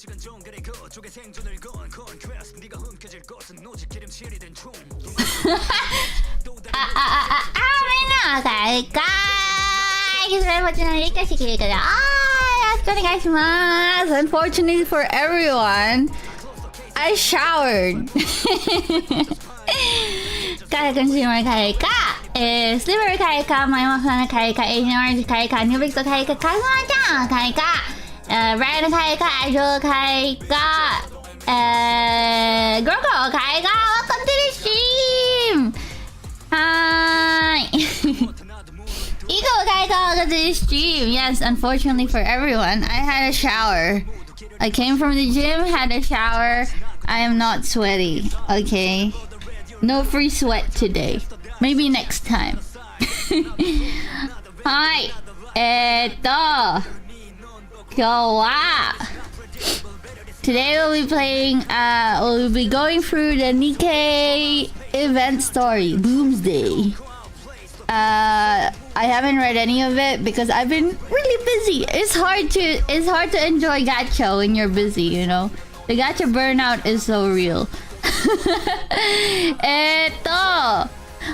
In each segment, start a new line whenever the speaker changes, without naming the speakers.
みんな誰かい。それもちろん理解してくれるから。よろしくお願いします。Unfortunately for everyone, I showered. カレ君、シーマルカレか、スリバルカレか、マイマフラナカレか、エイジノージカレか、ニュービクトカレか、カズマちゃんカレか、ブライドカレか、アジョーカレか、グロコカレか、Welcome to the stream! はーい。Ego kareka, welcome to the stream. Yes, unfortunately for everyone, I had a shower. I came from the gym, had a shower. I am not sweaty, okay? No free sweat today. Maybe next time. Hi. 今日は Today we'll be playing, we'll be going through the Nikkei event story, Doomsday. I haven't read any of it because I've been really busy. It's hard to enjoy gacha when you're busy, you know? The gacha burnout is so real.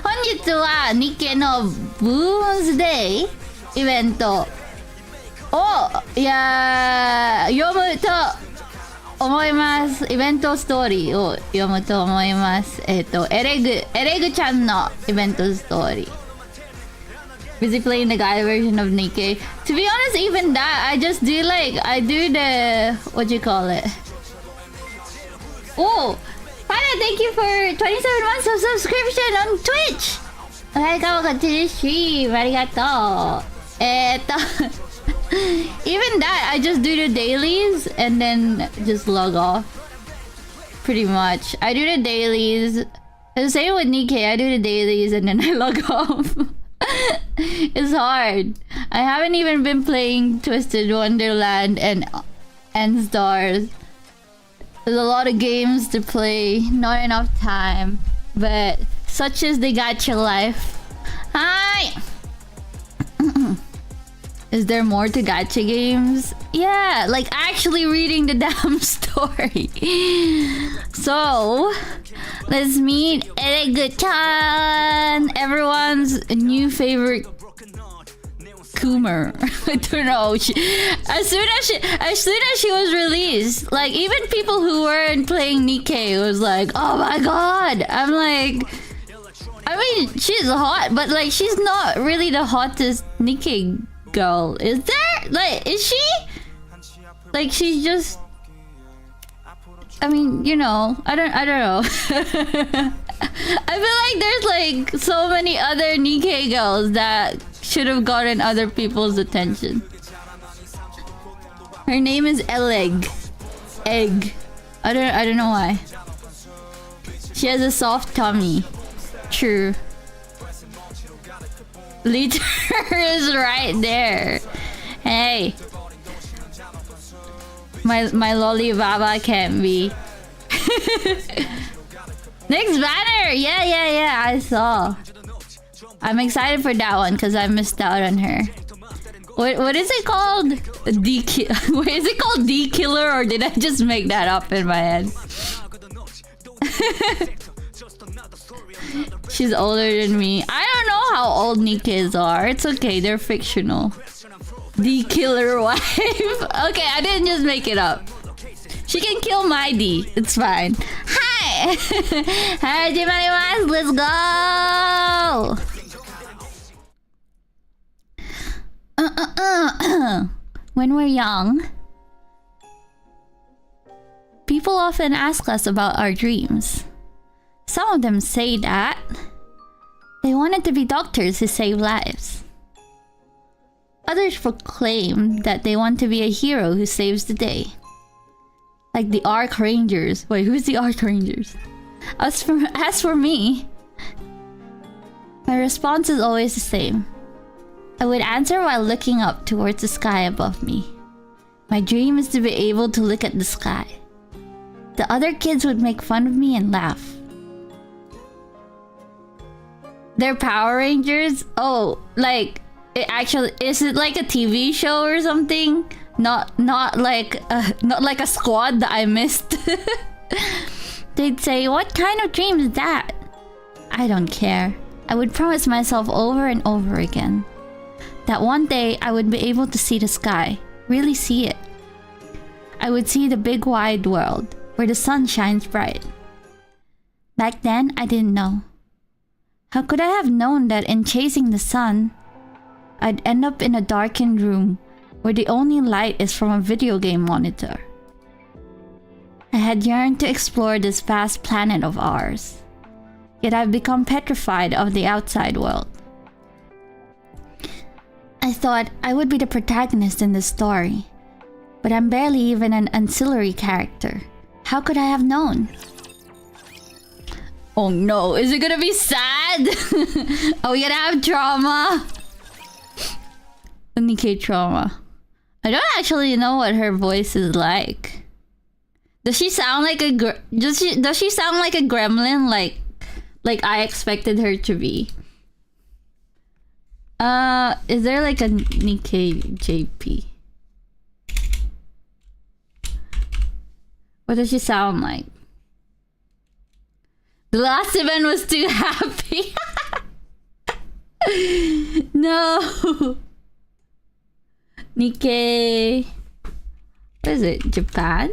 本日は日経のブームズデイイベントを読むと思います。イベントストーリーを読むと思います。エレグちゃんのイベントストーリー。Busy playing the guide version of Nikkei. To be honest, even that, I do the, what you call it? Oh! Pana, thank you for 27 months of subscription on Twitch! Welcome to the stream. Arigato. Even that, I just do the dailies and then just log off. Pretty much. I do the dailies. The same with Nikkei. I do the dailies and then I log off. It's hard. I haven't even been playing Twisted Wonderland and Stars. There's a lot of games to play, not enough time. But such is the gacha life. Hi! Is there more to gacha games? Yeah, like actually reading the damn story. So, let's meet Eregu-chan, everyone's new favorite Coomer. I don't know. As soon as she was released, like even people who weren't playing Nikkei was like, "Oh my god!" I'm like, I mean, she's hot, but like she's not really the hottest Nikkei girl. Is there? Like, is she? Like she's just. I mean, you know, I don't know. I feel like there's like so many other Nikkei girls that should have gotten other people's attention. Her name is Egg. I don't know why. She has a soft tummy. True. Liter is right there. Hey. My lolly baba can't be. Next banner! Yeah, I saw. I'm excited for that one because I missed out on her. What is it called? What is it called? D-Killer, or did I just make that up in my head? She's older than me. I don't know how old Nikke's are. It's okay, they're fictional. D-Killer wife. Okay, I didn't just make it up. She can kill my D. It's fine. Hi! Hi, let's go! When we're young, people often ask us about our dreams. Some of them say that they wanted to be doctors who save lives. Others proclaim that they want to be a hero who saves the day. Like the Arc Rangers. Wait, who's the Arc Rangers? As for me, my response is always the same. I would answer while looking up towards the sky above me. My dream is to be able to look at the sky. The other kids would make fun of me and laugh. They're Power Rangers? Oh, like, is it like a TV show or something? Not like a squad that I missed. They'd say, "What kind of dream is that?" I don't care. I would promise myself over and over again that one day I would be able to see the sky, really see it. I would see the big wide world where the sun shines bright. Back then, I didn't know. How could I have known that in chasing the sun, I'd end up in a darkened room where the only light is from a video game monitor? I had yearned to explore this vast planet of ours, yet I've become petrified of the outside world. I thought I would be the protagonist in this story, but I'm barely even an ancillary character. How could I have known? Oh no, is it gonna be sad? Are we gonna have trauma? NIKKE trauma. I don't actually know what her voice is like. Does she sound like a does she sound like a gremlin like I expected her to be? Is there like a NIKKE JP? What does she sound like? The last event was too happy. No. NIKKE. What is it? Japan?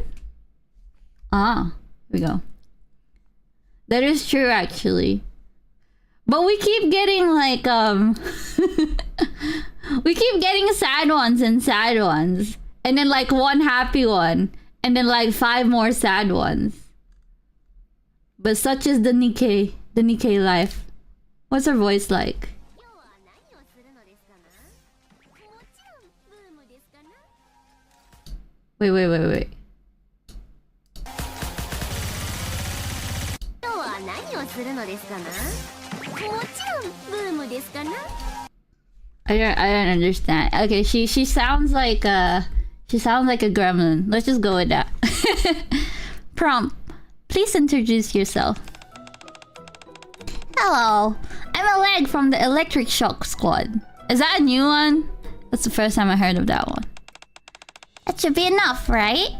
Ah, here we go. That is true actually. But we keep getting like we keep getting sad ones and sad ones. And then like one happy one. And then like 5 more sad ones. But such is the NIKKE life. What's her voice like? Wait. I don't understand. Okay, she sounds like a gremlin. Let's just go with that. Prompt. Please introduce yourself. Hello, I'm Oleg from the Electric Shock Squad. Is that a new one? That's the first time I heard of that one. That should be enough, right?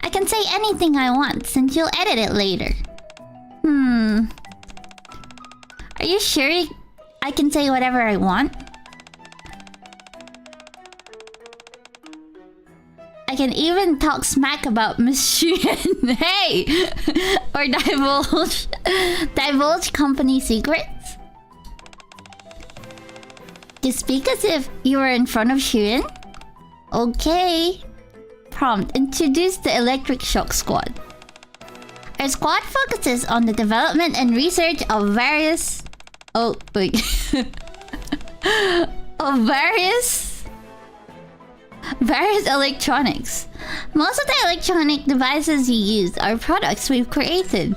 I can say anything I want since you'll edit it later. Are you sure I can say whatever I want? I can even talk smack about Miss Xuan. Hey! Or divulge company secrets? You speak as if you were in front of Xuan? Okay. Prompt. Introduce the Electric Shock Squad. Our squad focuses on the development and research of various... Oh, wait. of various electronics. Most of the electronic devices you use are products we've created.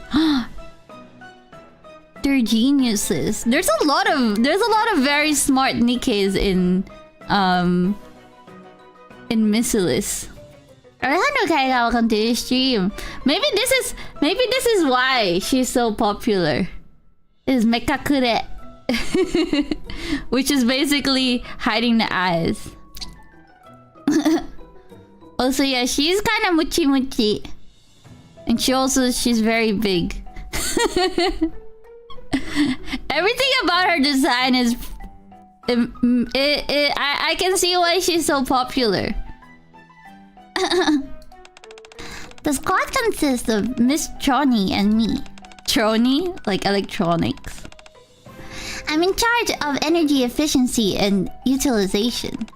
They're geniuses. There's a lot of very smart NIKKEs in Missilis. Alejandro, welcome to the stream. Maybe this is why she's so popular. Is mekakure. Which is basically hiding the eyes. Also, yeah, she's kind of muchi. And she's very big. Everything about her design is... I can see why she's so popular. The squad consists of Miss Troni and me. Troni? Like electronics. I'm in charge of energy efficiency and utilization,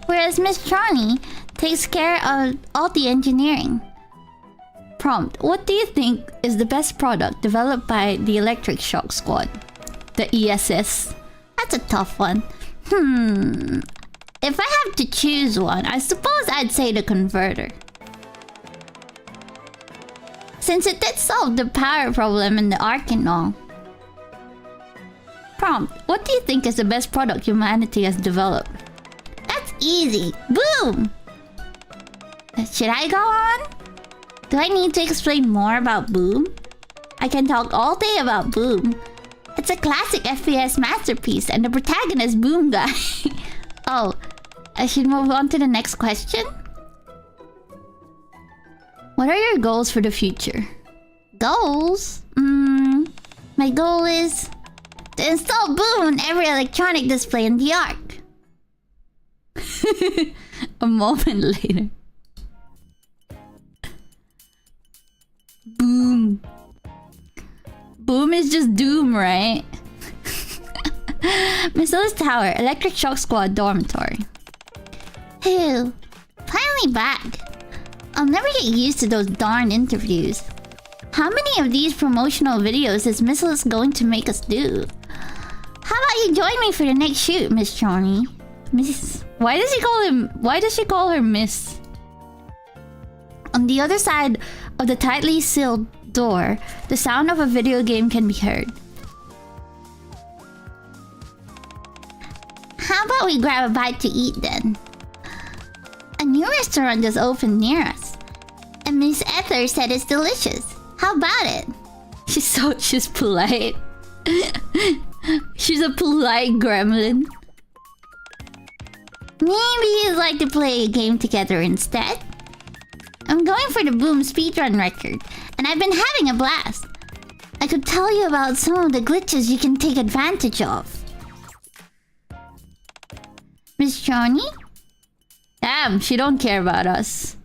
whereas Miss Troni takes care of all the engineering. Prompt. What do you think is the best product developed by the Electric Shock Squad? The ESS. That's a tough one. If I have to choose one, I suppose I'd say the converter. Since it did solve the power problem in the Ark and all. Prompt. What do you think is the best product humanity has developed? That's easy. Boom! Should I go on? Do I need to explain more about Boom? I can talk all day about Boom. It's a classic FPS masterpiece and the protagonist Boom guy. Oh, I should move on to the next question. What are your goals for the future? Goals? My goal is to install Boom on every electronic display in the Ark. A moment later. Boom. Boom is just doom, right? Missiles Tower, Electric Shock Squad Dormitory. Phew. Finally back. I'll never get used to those darn interviews. How many of these promotional videos is Missiles going to make us do? How about you join me for the next shoot, Miss Johnny? Miss... Why does she call her Miss? On the other side of the tightly sealed door, the sound of a video game can be heard. How about we grab a bite to eat then? A new restaurant just opened near us, and Miss Ether said it's delicious. How about it? She's polite. She's a polite gremlin. Maybe you'd like to play a game together instead? I'm going for the Boom speedrun record, and I've been having a blast. I could tell you about some of the glitches you can take advantage of. Miss Johnny? Damn, she don't care about us.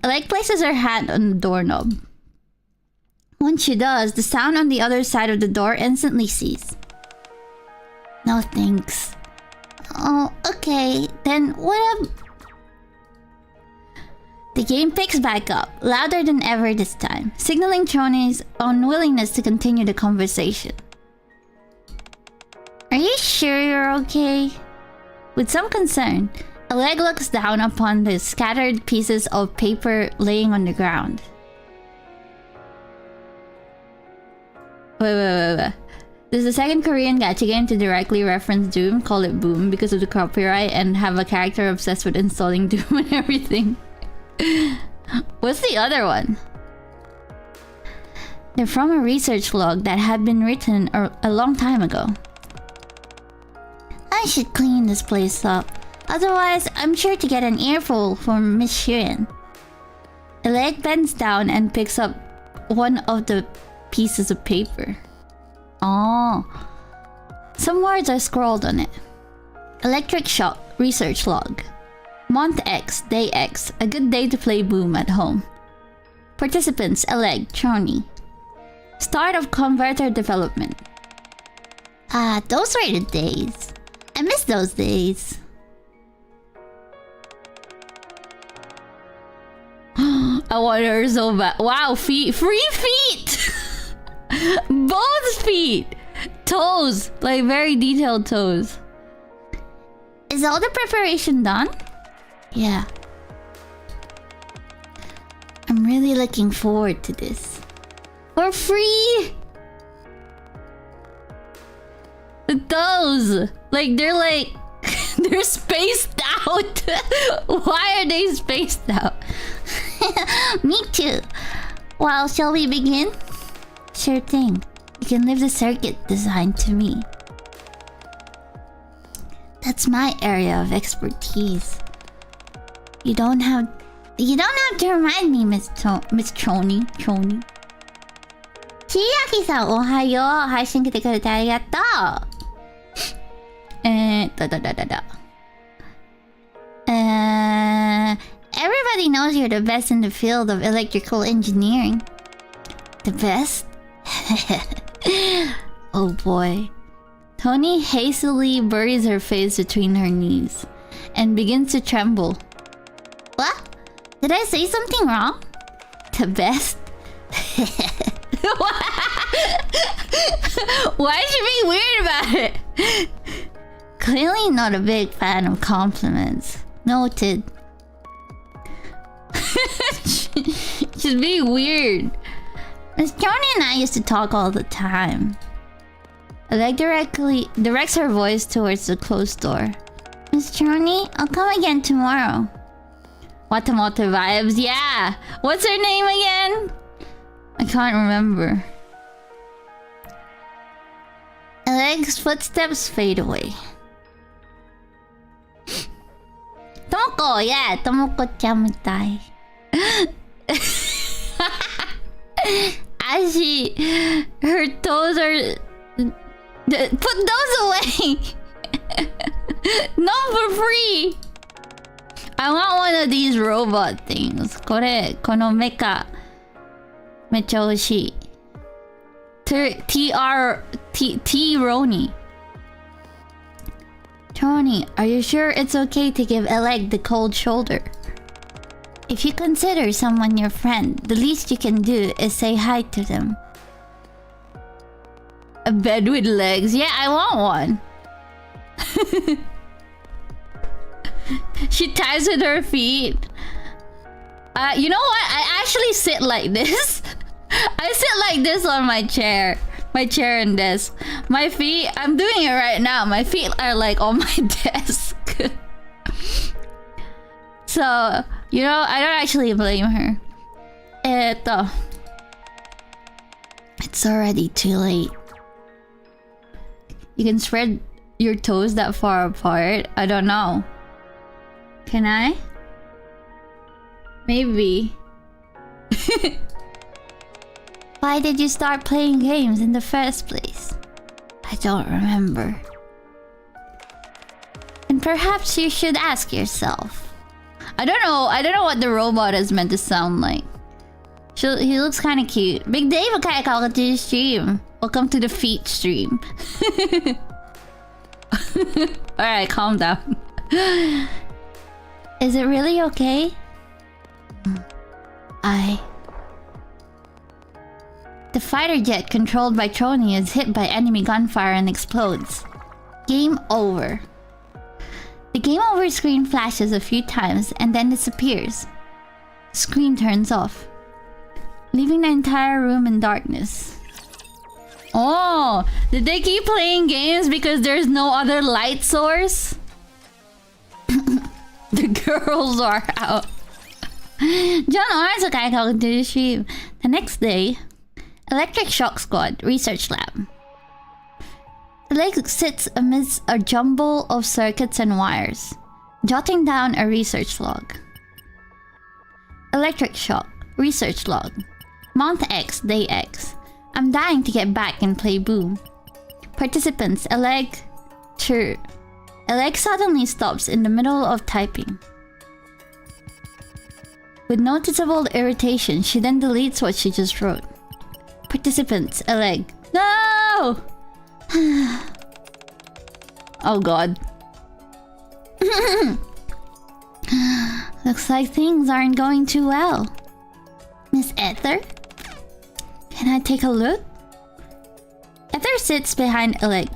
Alec places her hand on the doorknob. Once she does, the sound on the other side of the door instantly ceases. No thanks. Oh, okay. Then what up? The game picks back up, louder than ever this time, signaling Choni's unwillingness to continue the conversation. Are you sure you're okay? With some concern, Oleg looks down upon the scattered pieces of paper laying on the ground. Wait. There's a second Korean gacha game to directly reference Doom, call it Boom because of the copyright, and have a character obsessed with installing Doom and everything. What's the other one? They're from a research log that had been written a long time ago. I should clean this place up. Otherwise, I'm sure to get an earful from Miss Shirin. Oleg bends down and picks up one of the pieces of paper. Oh. Some words are scrawled on it. Electric Shock Research Log. Month X, Day X. A good day to play Boom at home. Participants, Oleg, Choni. Start of converter development. Ah, those were the days. I miss those days. I want her so bad. Wow, feet. Free feet! Both feet! Toes. Like very detailed toes. Is all the preparation done? Yeah. I'm really looking forward to this. For free! The toes! Like, they're spaced out! Why are they spaced out? Me too. Well, shall we begin? Sure thing. You can leave the circuit designed to me. That's my area of expertise. You don't have to remind me, Miss Choni. Chiaki-san, ohayo. 配信来てくれてありがとう。Everybody knows you're the best in the field of electrical engineering. The best? Oh boy. Tony hastily buries her face between her knees and begins to tremble. What? Did I say something wrong? The best? Why is she being weird about it? Clearly not a big fan of compliments. Noted. She's being weird. Miss Johnny and I used to talk all the time. Oleg directs her voice towards the closed door. Miss Johnny, I'll come again tomorrow. Watamote vibes, yeah! What's her name again? I can't remember. Oleg's footsteps fade away. yeah, ともこちゃんみたい。Ashy, her toes are... Put those away! No, for free! I want one of these robot things. このメカ。めっちゃ欲しい。T-Roni. Tony, are you sure it's okay to give Eleg the cold shoulder? If you consider someone your friend, the least you can do is say hi to them. A bed with legs. Yeah, I want one. She ties with her feet. You know what? I actually sit like this. I sit like this on my chair. My chair and desk. My feet, I'm doing it right now. My feet are like on my desk. So, you know, I don't actually blame her. It's already too late. You can spread your toes that far apart? I don't know. Can I? Maybe. Why did you start playing games in the first place? I don't remember. And perhaps you should ask yourself. I don't know what the robot is meant to sound like. He looks kind of cute. Big Dave, welcome to the stream. Welcome to the feet stream. Alright, calm down. Is it really okay? The fighter jet controlled by Trony is hit by enemy gunfire and explodes. Game over. The game over screen flashes a few times and then disappears. Screen turns off, leaving the entire room in darkness. Oh, did they keep playing games because there's no other light source? The girls are out. John also got to the stream. The next day, Electric Shock Squad Research Lab. Leg sits amidst a jumble of circuits and wires, jotting down a research log. Electric Shock Research Log. Month X, Day X. I'm dying to get back and play Boom. Participants, Eleg suddenly stops in the middle of typing. With noticeable irritation, she then deletes what she just wrote. Participants, Eleg. No! Oh god. Looks like things aren't going too well. Miss Ether? Can I take a look? Ether sits behind Eleg.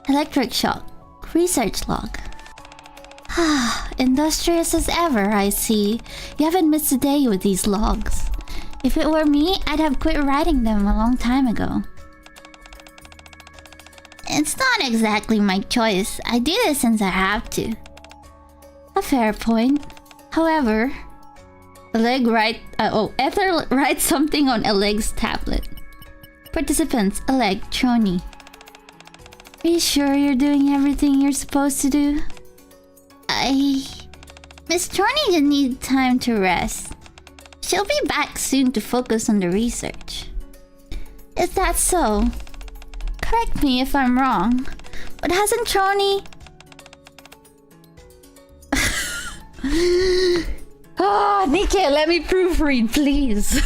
Electric Shock. Research log. Industrious as ever, I see. You haven't missed a day with these logs. If it were me, I'd have quit writing them a long time ago. It's not exactly my choice. I do this since I have to. A fair point. However, Ether writes something on Eleg's tablet. Participants, Eleg, Trony. Are you sure you're doing everything you're supposed to do? Miss Trony just needs time to rest. She'll be back soon to focus on the research. Is that so? Correct me if I'm wrong, but hasn't Trony... Oh, NIKKE, let me proofread, please.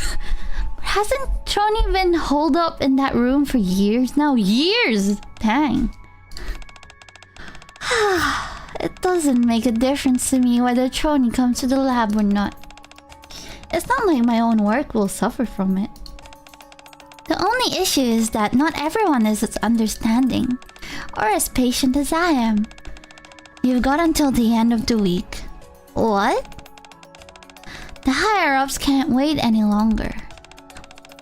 Hasn't Trony been holed up in that room for years now? Years! Dang. It doesn't make a difference to me whether Trony comes to the lab or not. It's not like my own work will suffer from it. The only issue is that not everyone is as understanding or as patient as I am. You've got until the end of the week. What? The higher-ups can't wait any longer.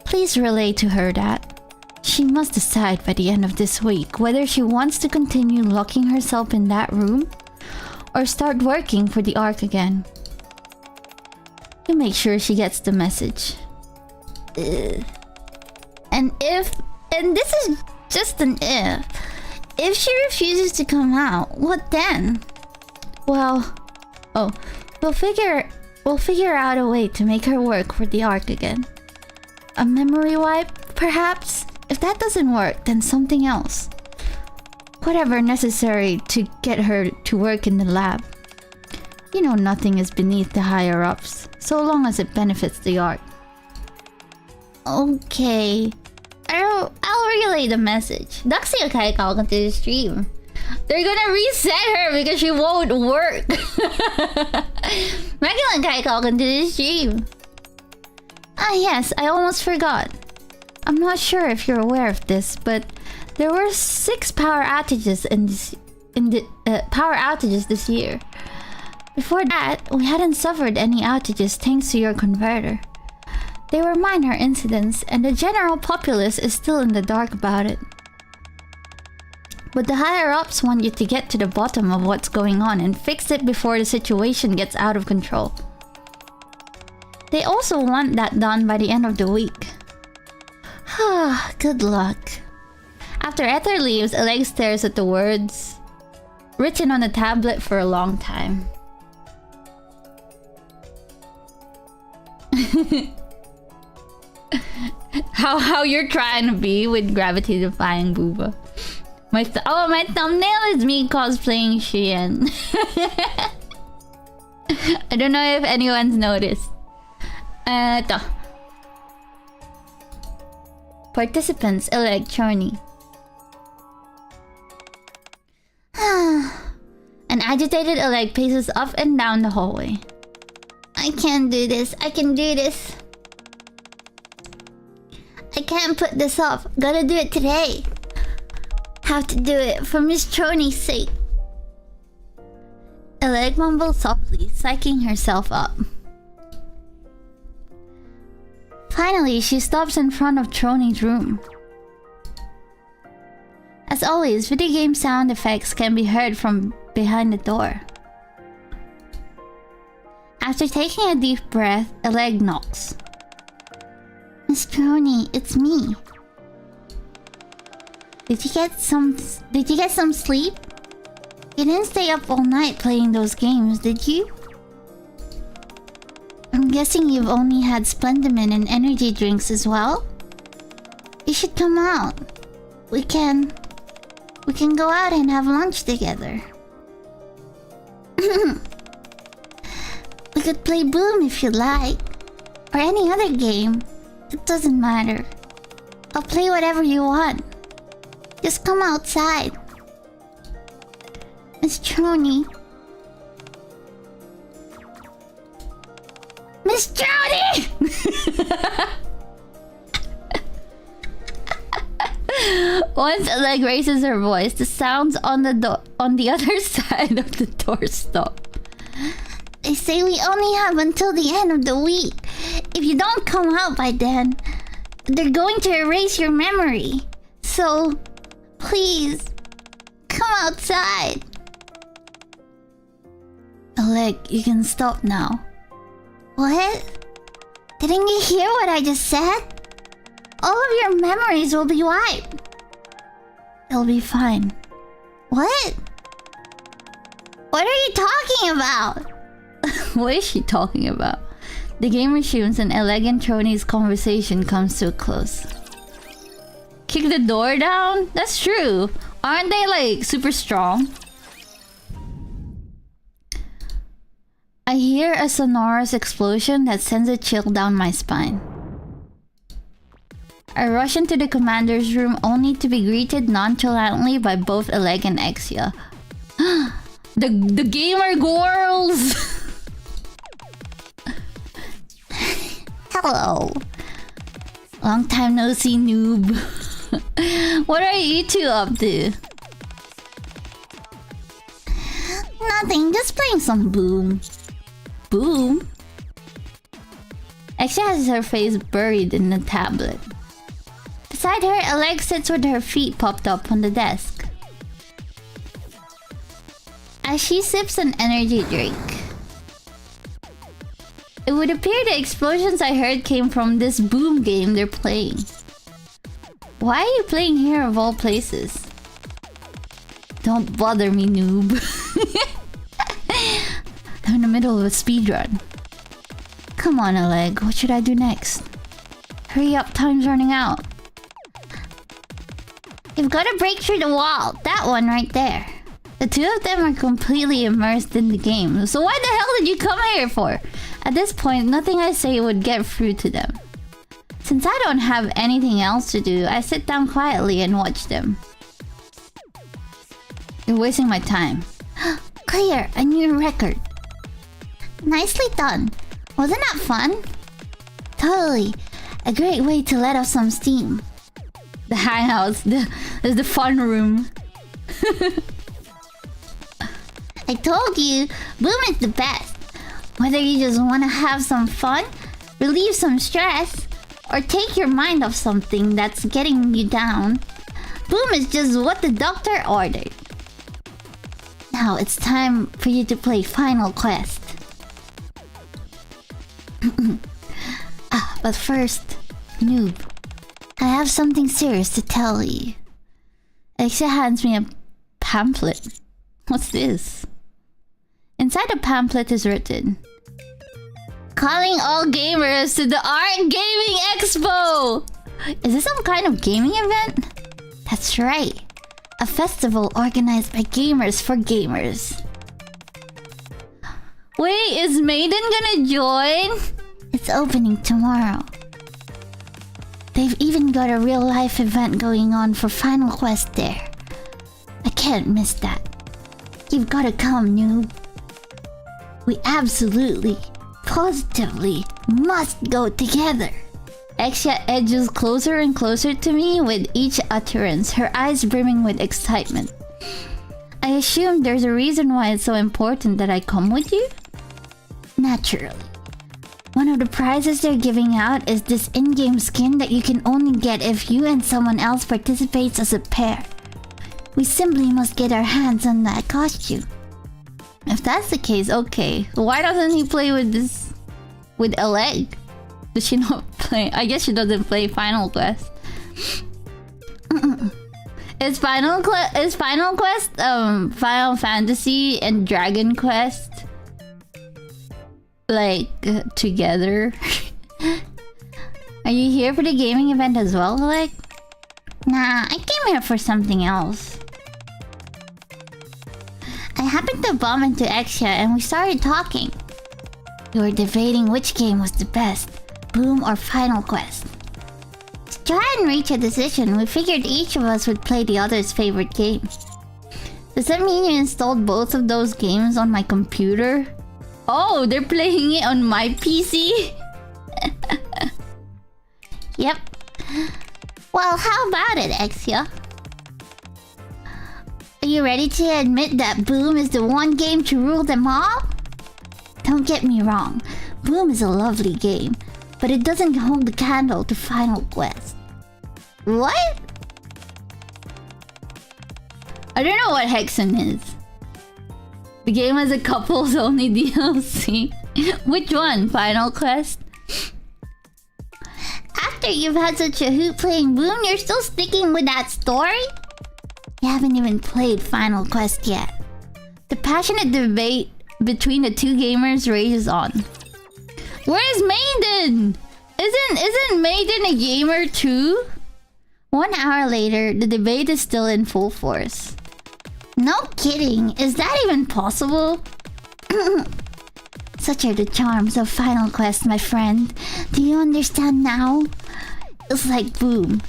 Please relay to her that she must decide by the end of this week whether she wants to continue locking herself in that room or start working for the Ark again. You make sure she gets the message. And this is just an if she refuses to come out, what then? Well, We'll figure out a way to make her work for the arc again. A memory wipe, perhaps? If that doesn't work, then something else. Whatever necessary to get her to work in the lab. You know nothing is beneath the higher-ups, so long as it benefits the arc. Okay. I'll relay the message. Duxie okay, welcome to the stream. They're gonna reset her because she won't work. Regular Kai, welcome to the stream. Ah yes, I almost forgot. I'm not sure if you're aware of this, but there were 6 power outages power outages this year. Before that, we hadn't suffered any outages thanks to your converter. They were minor incidents, and the general populace is still in the dark about it. But the higher-ups want you to get to the bottom of what's going on and fix it before the situation gets out of control. They also want that done by the end of the week. Good luck. After Ether leaves, Oleg stares at the words written on the tablet for a long time. How you're trying to be with gravity defying booba. My thumbnail is me cosplaying Xian. I don't know if anyone's noticed. Ito. Participants elect Charney. An agitated Oleg paces up and down the hallway. I can't do this. I can do this. I can't put this off. Gotta do it today. Have to do it for Miss Choni's sake. Oleg mumbles softly, psyching herself up. Finally, she stops in front of Troni's room. As always, video game sound effects can be heard from behind the door. After taking a deep breath, Oleg knocks. Miss Troni, it's me. Did you get some sleep? You didn't stay up all night playing those games, did you? I'm guessing you've only had Splendimin and energy drinks as well? You should come out. We can go out and have lunch together. We could play Boom if you'd like. Or any other game. It doesn't matter. I'll play whatever you want. Just come outside. Miss Troni. Miss Troni! Once Oleg raises her voice, the sounds on the other side of the door stop. They say we only have until the end of the week. If you don't come out by then, they're going to erase your memory. So, please, come outside. Oleg, you can stop now. What? Didn't you hear what I just said? All of your memories will be wiped. It'll be fine. What? What are you talking about? What is she talking about? The game resumes and Oleg and Troni's conversation comes to a close. Kick the door down? That's true. Aren't they like super strong? I hear a sonorous explosion that sends a chill down my spine. I rush into the commander's room only to be greeted nonchalantly by both Oleg and Exia. The gamer girls! Hello. Long time no see, noob. What are you two up to? Nothing, just playing some Boom. Boom? Exia has her face buried in the tablet. Beside her, Oleg sits with her feet popped up on the desk. As she sips an energy drink. It would appear the explosions I heard came from this Boom game they're playing. Why are you playing here of all places? Don't bother me, noob. I'm in the middle of a speed run. Come on, Oleg, what should I do next? Hurry up, time's running out. You've got to break through the wall. That one right there. The two of them are completely immersed in the game. So why the hell did you come here for? At this point, nothing I say would get through to them. Since I don't have anything else to do, I sit down quietly and watch them. You're wasting my time. Clear, a new record. Nicely done. Wasn't that fun? Totally. A great way to let off some steam. The hangouts, the fun room. I told you, Boom is the best. Whether you just want to have some fun, relieve some stress, or take your mind off something that's getting you down, Boom is just what the doctor ordered. Now it's time for you to play Final Quest. But first, noob, I have something serious to tell you. Exia hands me a pamphlet. What's this? Inside the pamphlet is written, calling all gamers to the Art Gaming Expo! Is this some kind of gaming event? That's right. A festival organized by gamers for gamers. Wait, is Maiden gonna join? It's opening tomorrow. They've even got a real-life event going on for Final Quest there. I can't miss that. You've gotta come, noob. We absolutely, positively must go together. Exia edges closer and closer to me with each utterance, her eyes brimming with excitement. I assume there's a reason why it's so important that I come with you? Naturally. One of the prizes they're giving out is this in-game skin that you can only get if you and someone else participates as a pair. We simply must get our hands on that costume. If that's the case, okay. Why doesn't he play with this... with Oleg? Does she not play? I guess she doesn't play Final Quest. Is Final Quest Final Fantasy and Dragon Quest like together? Are you here for the gaming event as well, Oleg? Nah, I came here for something else. I happened to bump into Exia and we started talking. We were debating which game was the best, Boom or Final Quest. To try and reach a decision, we figured each of us would play the other's favorite game. Does that mean you installed both of those games on my computer? Oh, they're playing it on my PC? Yep. Well, how about it, Exia? Are you ready to admit that Boom is the one game to rule them all? Don't get me wrong, Boom is a lovely game, but it doesn't hold the candle to Final Quest. What? I don't know what Hexen is. The game has a couples only DLC. Which one? Final Quest? After you've had such a hoot playing Boom, you're still sticking with that story? You haven't even played Final Quest yet. The passionate debate between the two gamers rages on. Where's Maiden? Isn't Maiden a gamer too? 1 hour later, the debate is still in full force. No kidding, is that even possible? Such are the charms of Final Quest, my friend. Do you understand now? It's like Boom,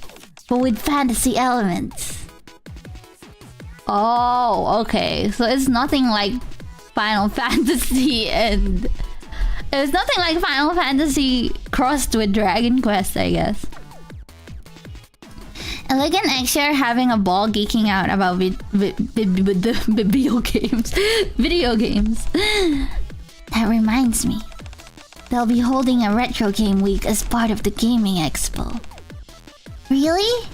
but with fantasy elements. Oh, okay. So it's nothing like Final Fantasy and... It's nothing like Final Fantasy crossed with Dragon Quest, I guess. Eleg and Exia are having a ball geeking out about video games. Video games. That reminds me. They'll be holding a retro game week as part of the Gaming Expo. Really?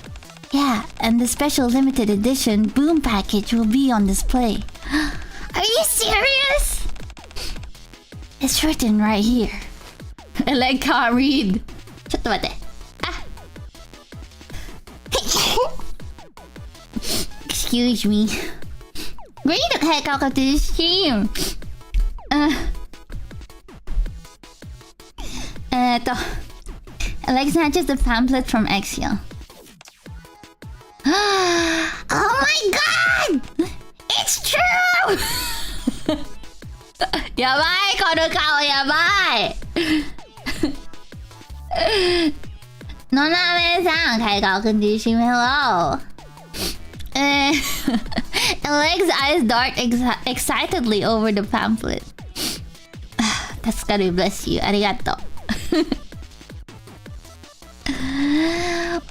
Yeah, and the special limited edition Boom package will be on display. Are you serious? It's written right here. Eleg can't read. ちょっと待って。Excuse me. Read the heck out of this stream. Alex snatches the pamphlet from Exia. Oh my god! It's true! やばいこの顔やばい野鍋さん開顔くん自信めろAlex's eyes dart excitedly over the pamphlet. 助かる bless you ありがとう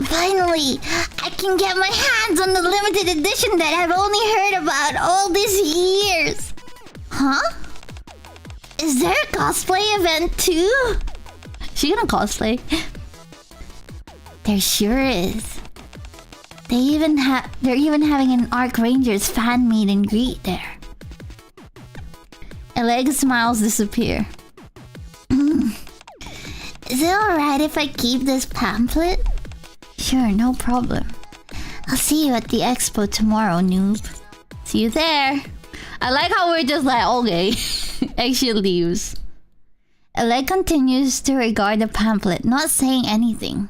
Finally, I can get my hands on the limited edition that I've only heard about all these years. Huh? Is there a cosplay event too? She gonna cosplay? There sure is. They're even having an Arc Rangers fan meet and greet there. Aleg's smiles disappear. Is it alright if I keep this pamphlet? Sure, no problem. I'll see you at the expo tomorrow, noob. See you there. I like how we're just like, okay. Actually leaves. Aleg continues to regard the pamphlet, not saying anything.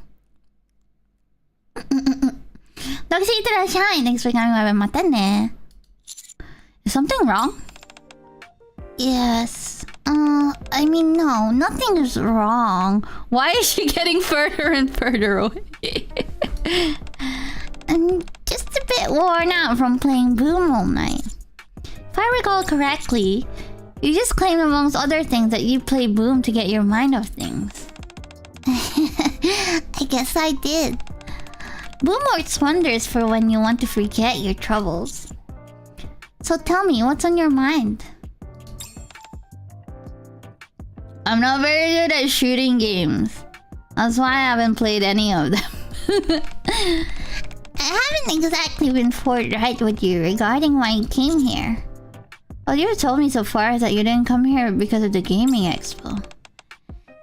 Thanks for coming. Mata ne. Is something wrong? Yes. I mean, no, nothing is wrong. Why is she getting further and further away? I'm just a bit worn out from playing Boom all night. If I recall correctly, you just claimed amongst other things that you play Boom to get your mind off things. I guess I did. Boom works wonders for when you want to forget your troubles. So tell me, what's on your mind? I'm not very good at shooting games. That's why I haven't played any of them. I haven't exactly been forthright with you regarding why you came here. All you've told me so far is that you didn't come here because of the gaming expo.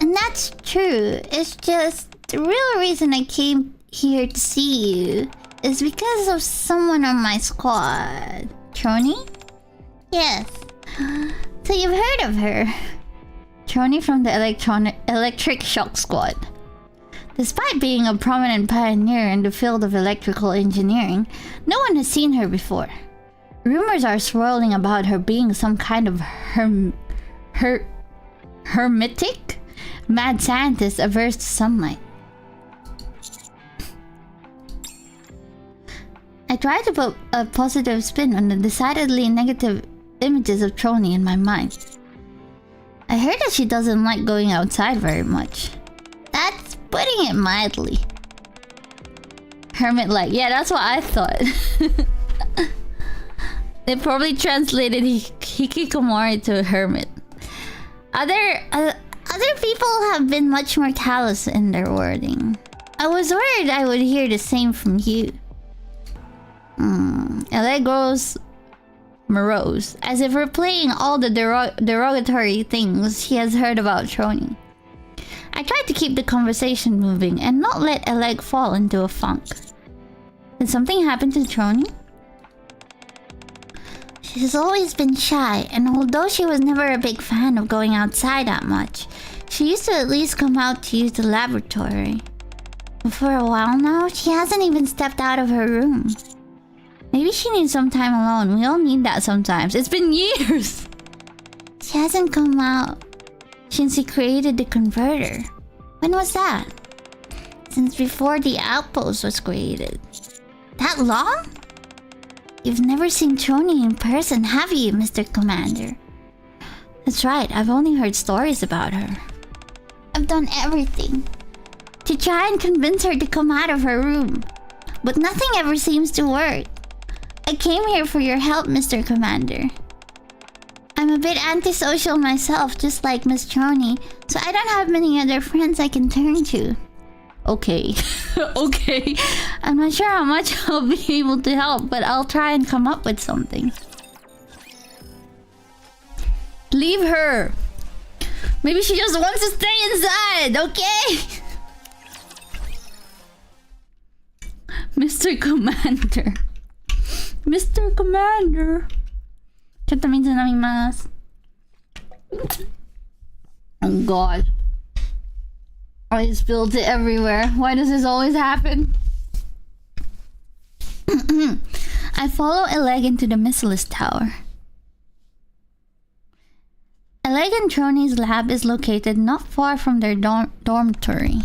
And that's true. It's just the real reason I came here to see you is because of someone on my squad. Troni? Yes. So you've heard of her. Troni from the Electric Shock Squad. Despite being a prominent pioneer in the field of electrical engineering, no one has seen her before. Rumors are swirling about her being some kind of hermetic mad scientist averse to sunlight. I tried to put a positive spin on the decidedly negative images of Troni in my mind. I heard that she doesn't like going outside very much. That's putting it mildly. Hermit-like. Yeah, that's what I thought. They probably translated hikikomori to hermit. Other people have been much more callous in their wording. I was worried I would hear the same from you. LA grows morose, as if replaying all the derogatory things he has heard about Troni. I tried to keep the conversation moving and not let Aleg fall into a funk. Did something happen to Troni? She's always been shy, and although she was never a big fan of going outside that much, she used to at least come out to use the laboratory. But for a while now, she hasn't even stepped out of her room. Maybe she needs some time alone. We all need that sometimes. It's been years! She hasn't come out since he created the converter. When was that? Since before the outpost was created. That long? You've never seen Troni in person, have you, Mr. Commander? That's right, I've only heard stories about her. I've done everything to try and convince her to come out of her room, but nothing ever seems to work. I came here for your help, Mr. Commander. I'm a bit antisocial myself, just like Miss Troni, so I don't have many other friends I can turn to. Okay. Okay. I'm not sure how much I'll be able to help, but I'll try and come up with something. Leave her. Maybe she just wants to stay inside, okay? Mr. Commander. Mr. Commander. ちょっと水飲みます。Oh God. I spilled it everywhere. Why does this always happen? I follow Eleg into the Missilus Tower. Eleg and Trony's lab is located not far from their dormitory.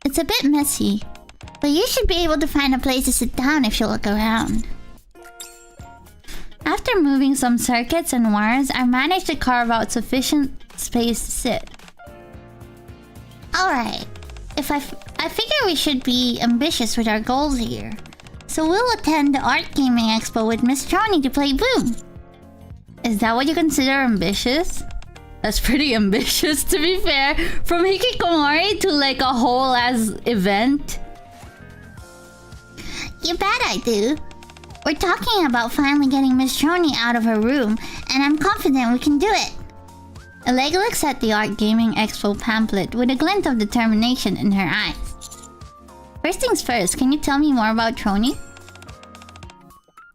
It's a bit messy, but you should be able to find a place to sit down if you look around. After moving some circuits and wires, I managed to carve out sufficient space to sit. Alright, I figure we should be ambitious with our goals here. So we'll attend the Art Gaming Expo with Miss Trony to play Boom. Is that what you consider ambitious? That's pretty ambitious, to be fair. From Hikikomori to like a whole ass event. You bet I do. We're talking about finally getting Miss Trony out of her room, and I'm confident we can do it. Eleg looks at the Art Gaming Expo pamphlet with a glint of determination in her eyes. First things first, can you tell me more about Trony?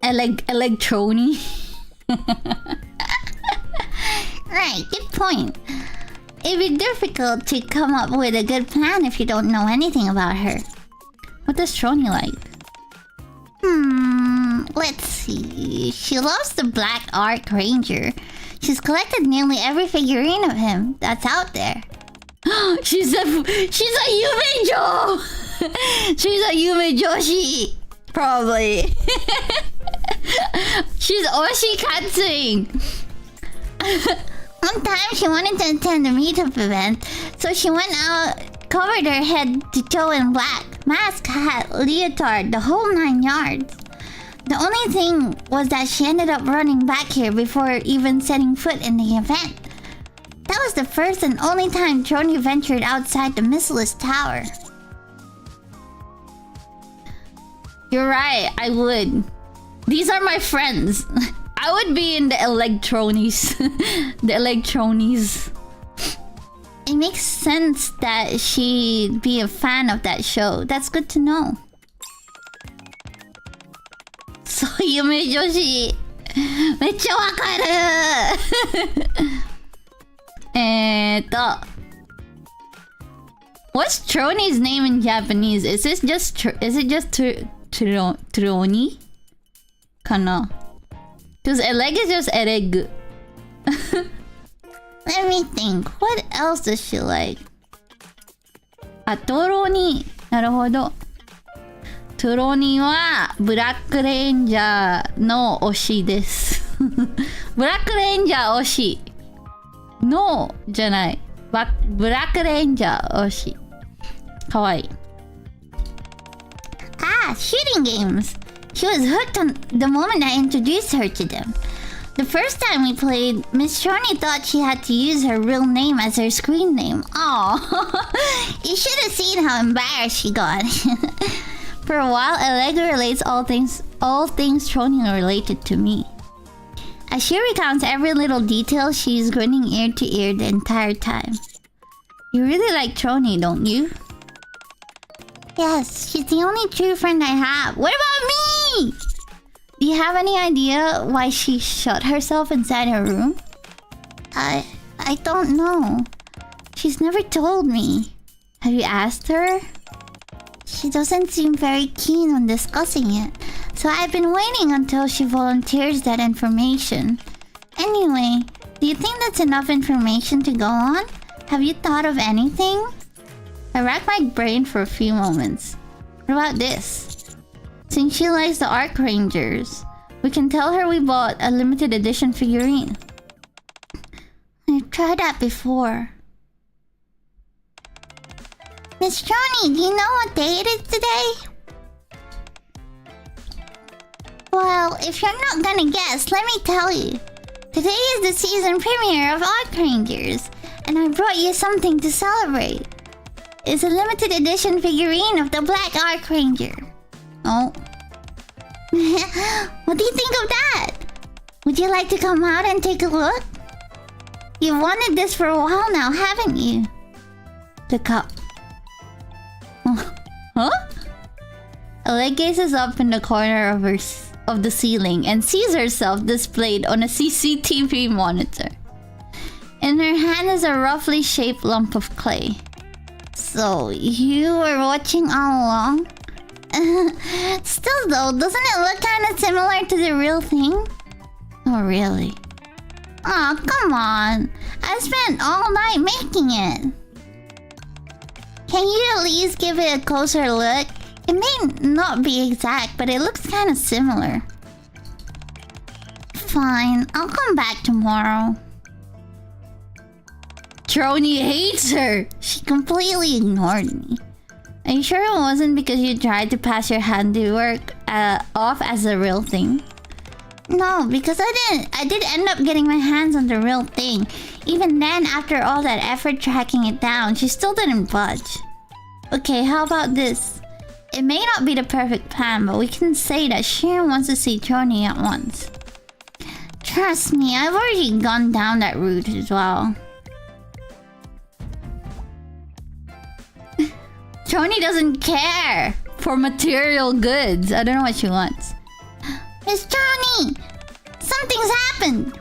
Eleg Trony? Right, good point. It'd be difficult to come up with a good plan if you don't know anything about her. What does Trony like? Let's see. She loves the Black Arc Ranger. She's collected nearly every figurine of him that's out there. She's a Yumejo! She's a Yumejoshi! Probably. She's Oshikatsuing! One time she wanted to attend a meetup event, so she went out, covered her head to toe in black, mask, hat, leotard, the whole 9 yards. The only thing was that she ended up running back here before even setting foot in the event. That was the first and only time Trony ventured outside the Missilus Tower. You're right, I would. These are my friends. I would be in the Electronies. The Electronies. It makes sense that she'd be a fan of that show. That's good to know. So, Yume Joshi. めっちゃわかる。What's Trony's name in Japanese? Is it just Trony? Kana? Because Eleg is just Eleg. Let me think. What else does she like? Trony. なるほど。トロニはブラックレンジャーの推しです。ブラックレンジャー推し。のじゃない。ブラックレンジャー推し。かわいい。Ah, shooting games. She was hooked on the moment I introduced her to them. The first time we played, Miss Trony thought she had to use her real name as her screen name. Aw, you should have seen how embarrassed she got. For a while, Eleg relates all things Trony related to me. As she recounts every little detail, she's grinning ear to ear the entire time. You really like Trony, don't you? Yes, she's the only true friend I have. What about me? Do you have any idea why she shut herself inside her room? I don't know. She's never told me. Have you asked her? She doesn't seem very keen on discussing it, so I've been waiting until she volunteers that information. Anyway, do you think that's enough information to go on? Have you thought of anything? I racked my brain for a few moments. What about this? Since she likes the Arc Rangers, we can tell her we bought a limited edition figurine. I've tried that before. Miss Trony, do you know what day it is today? Well, if you're not gonna guess, let me tell you. Today is the season premiere of Arc Rangers, and I brought you something to celebrate. It's a limited edition figurine of the Black Arc Ranger. Oh. What do you think of that? Would you like to come out and take a look? You've wanted this for a while now, haven't you? Look up. Huh? Eleg gazes up in the corner of the ceiling and sees herself displayed on a CCTV monitor. In her hand is a roughly shaped lump of clay. So, you were watching all along? Still though, doesn't it look kinda similar to the real thing? Oh, really? Aw, come on. I spent all night making it. Can you at least give it a closer look? It may not be exact, but it looks kinda similar. Fine, I'll come back tomorrow. Trony hates her! She completely ignored me. Are you sure it wasn't because you tried to pass your handiwork off as a real thing? No, because I did end up getting my hands on the real thing. Even then, after all that effort tracking it down, she still didn't budge. Okay, how about this? It may not be the perfect plan, but we can say that Shirin wants to see Trony at once. Trust me, I've already gone down that route as well. Trony doesn't care for material goods. I don't know what she wants. Miss Trony! Something's happened!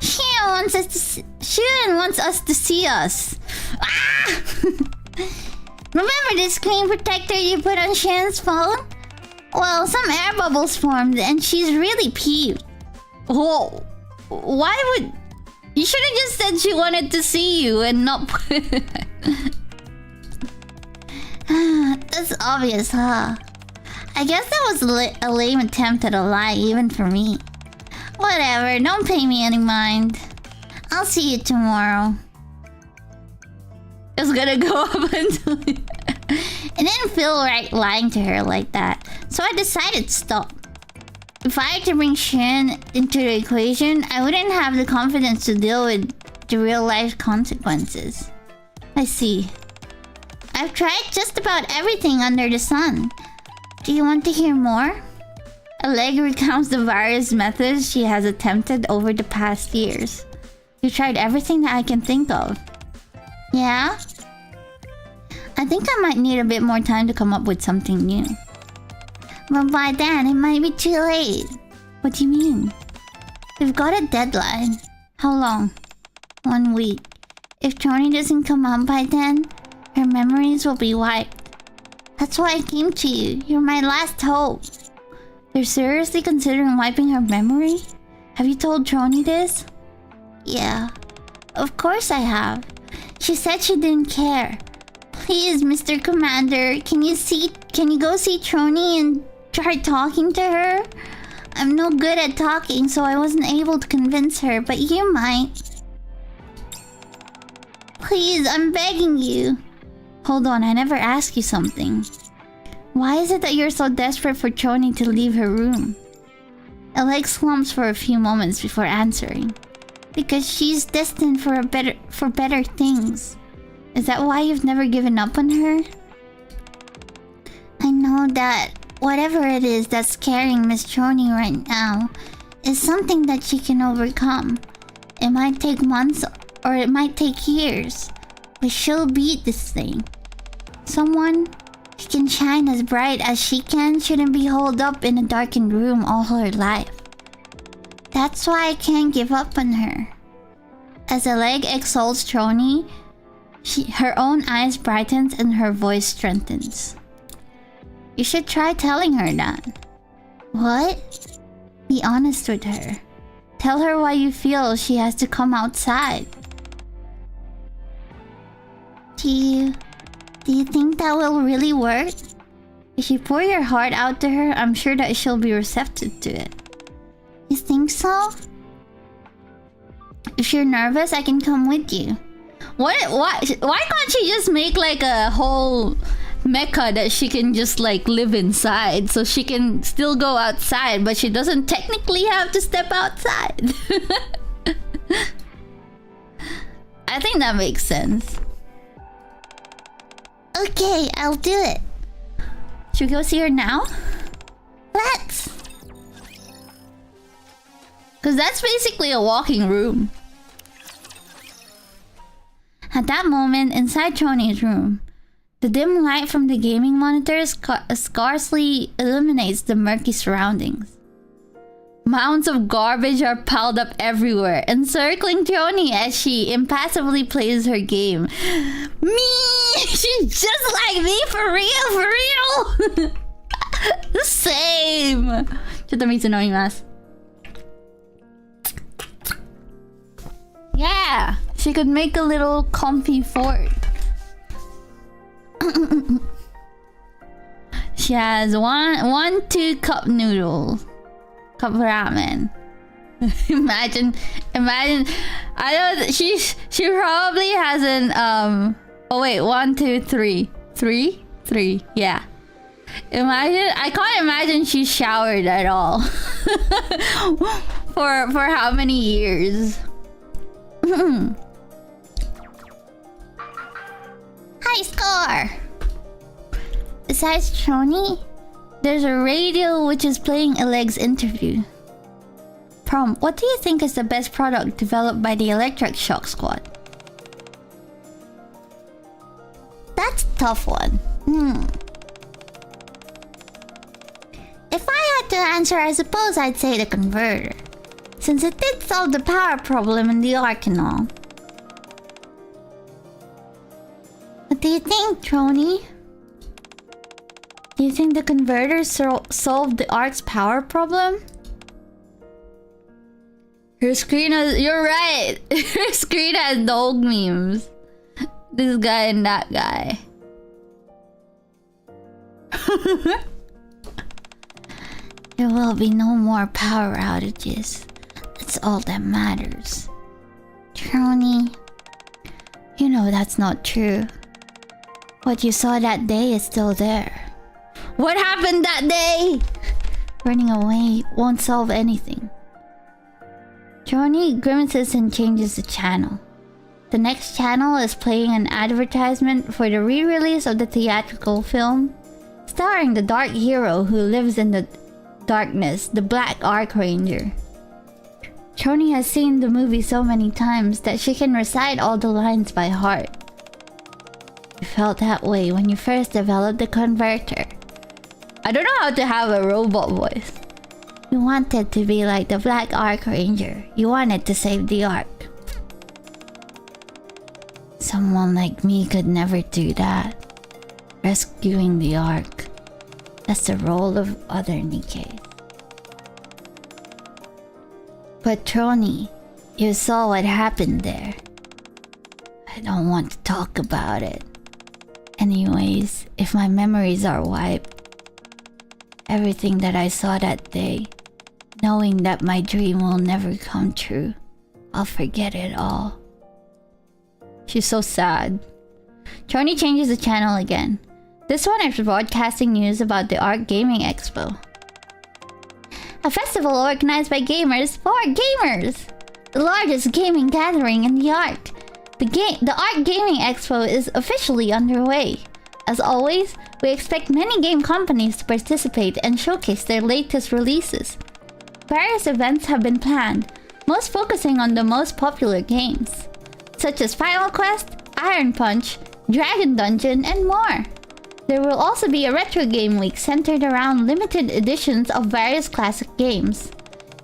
Shirin wants us to see us. Ah! Remember the screen protector you put on Shirin's phone? Well, some air bubbles formed and she's really peeved. Whoa. Why would... You should have just said she wanted to see you and not put... That's obvious, huh? I guess that was a lame attempt at a lie, even for me. Whatever, don't pay me any mind. I'll see you tomorrow. It's gonna go up until... It didn't feel right lying to her like that, so I decided to stop. If I had to bring Shirin into the equation, I wouldn't have the confidence to deal with the real-life consequences. I see. I've tried just about everything under the sun. Do you want to hear more? Alleg recounts the various methods she has attempted over the past years. You tried everything that I can think of. Yeah? I think I might need a bit more time to come up with something new. But by then, it might be too late. What do you mean? We've got a deadline. How long? 1 week. If Trony doesn't come out by then, her memories will be wiped. That's why I came to you. You're my last hope. You're seriously considering wiping her memory? Have you told Trony this? Yeah. Of course I have. She said she didn't care. Please, Mr. Commander, can you go see Trony and try talking to her? I'm no good at talking, so I wasn't able to convince her, but you might. Please, I'm begging you. Hold on, I never asked you something. Why is it that you're so desperate for Trony to leave her room? Alleg slumps for a few moments before answering. Because she's destined for better things. Is that why you've never given up on her? I know that whatever it is that's carrying Miss Trony right now is something that she can overcome. It might take months or it might take years, but she'll beat this thing. Someone who can shine as bright as she can shouldn't be holed up in a darkened room all her life. That's why I can't give up on her. As Alleg exalts Trony, her own eyes brightens and her voice strengthens. You should try telling her that. What? Be honest with her. Tell her why you feel she has to come outside. Do you think that will really work? If you pour your heart out to her, I'm sure that she'll be receptive to it. You think so? If you're nervous, I can come with you. Why can't she just make like a whole mecha that she can just like live inside, so she can still go outside, but she doesn't technically have to step outside? I think that makes sense. Okay, I'll do it. Should we go see her now? Let's! Because that's basically a walking room. At that moment, inside Trony's room, the dim light from the gaming monitor scarcely illuminates the murky surroundings. Mounds of garbage are piled up everywhere, encircling Joni as she impassively plays her game. Me! She's just like me, for real, for real! Same! ちょっと水飲みます。Yeah! She could make a little comfy fort. She has one 2-cup noodles. Cup ramen. imagine. I know she probably hasn't. Oh wait, 1, 2, 3, 3. Yeah. Imagine. I can't imagine she showered at all. for how many years? High score. Besides Choni, there's a radio which is playing Eleg's interview. Prom, what do you think is the best product developed by the Electric Shock Squad? That's a tough one. If I had to answer, I suppose I'd say the converter, since it did solve the power problem in the Ark and all. What do you think, Trony? Do you think the converter solved the Ark's power problem? Her screen has... You're right! Her screen has dog memes. This guy and that guy. There will be no more power outages. That's all that matters. Trony, you know that's not true. What you saw that day is still there. What happened that day? Running away won't solve anything. Trony grimaces and changes the channel. The next channel is playing an advertisement for the re-release of the theatrical film, starring the dark hero who lives in the darkness, the Black Archranger. Trony has seen the movie so many times that she can recite all the lines by heart. You felt that way when you first developed the converter. I don't know how to have a robot voice. You wanted to be like the Black Archranger. You wanted to save the Ark. Someone like me could never do that. Rescuing the Ark. That's the role of other Nikkei. But Trony, you saw what happened there. I don't want to talk about it. Anyways, if my memories are wiped, everything that I saw that day, knowing that my dream will never come true, I'll forget it all. She's so sad. Trony changes the channel again. This one is broadcasting news about the Ark Gaming Expo. A festival organized by gamers for gamers. The largest gaming gathering in the Ark. The Ark Gaming Expo is officially underway. As always, we expect many game companies to participate and showcase their latest releases. Various events have been planned, most focusing on the most popular games, such as Final Quest, Iron Punch, Dragon Dungeon, and more. There will also be a retro game week centered around limited editions of various classic games,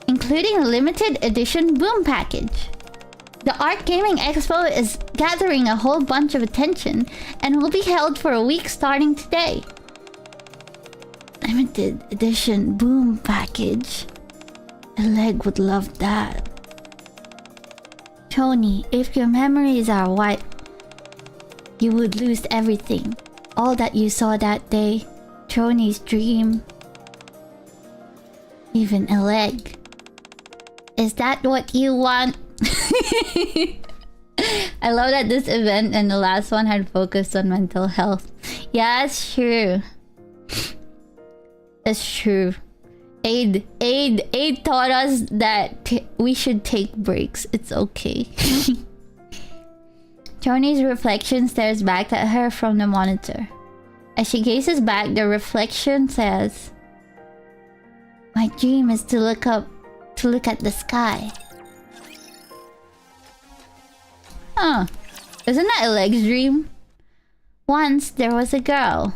including a limited edition Boom Package. The Ark Gaming Expo is gathering a whole bunch of attention and will be held for a week starting today. Limited edition Boom Package. Eleg would love that. Tony, if your memories are wiped, you would lose everything. All that you saw that day, Trony's dream, even Eleg. Is that what you want? I love that this event and the last one had focused on mental health. Yeah, that's true. That's true. Aid taught us that we should take breaks. It's okay. Tony's reflection stares back at her from the monitor. As she gazes back, the reflection says, "My dream is to look at the sky." Huh. Isn't that Eleg's dream? Once there was a girl.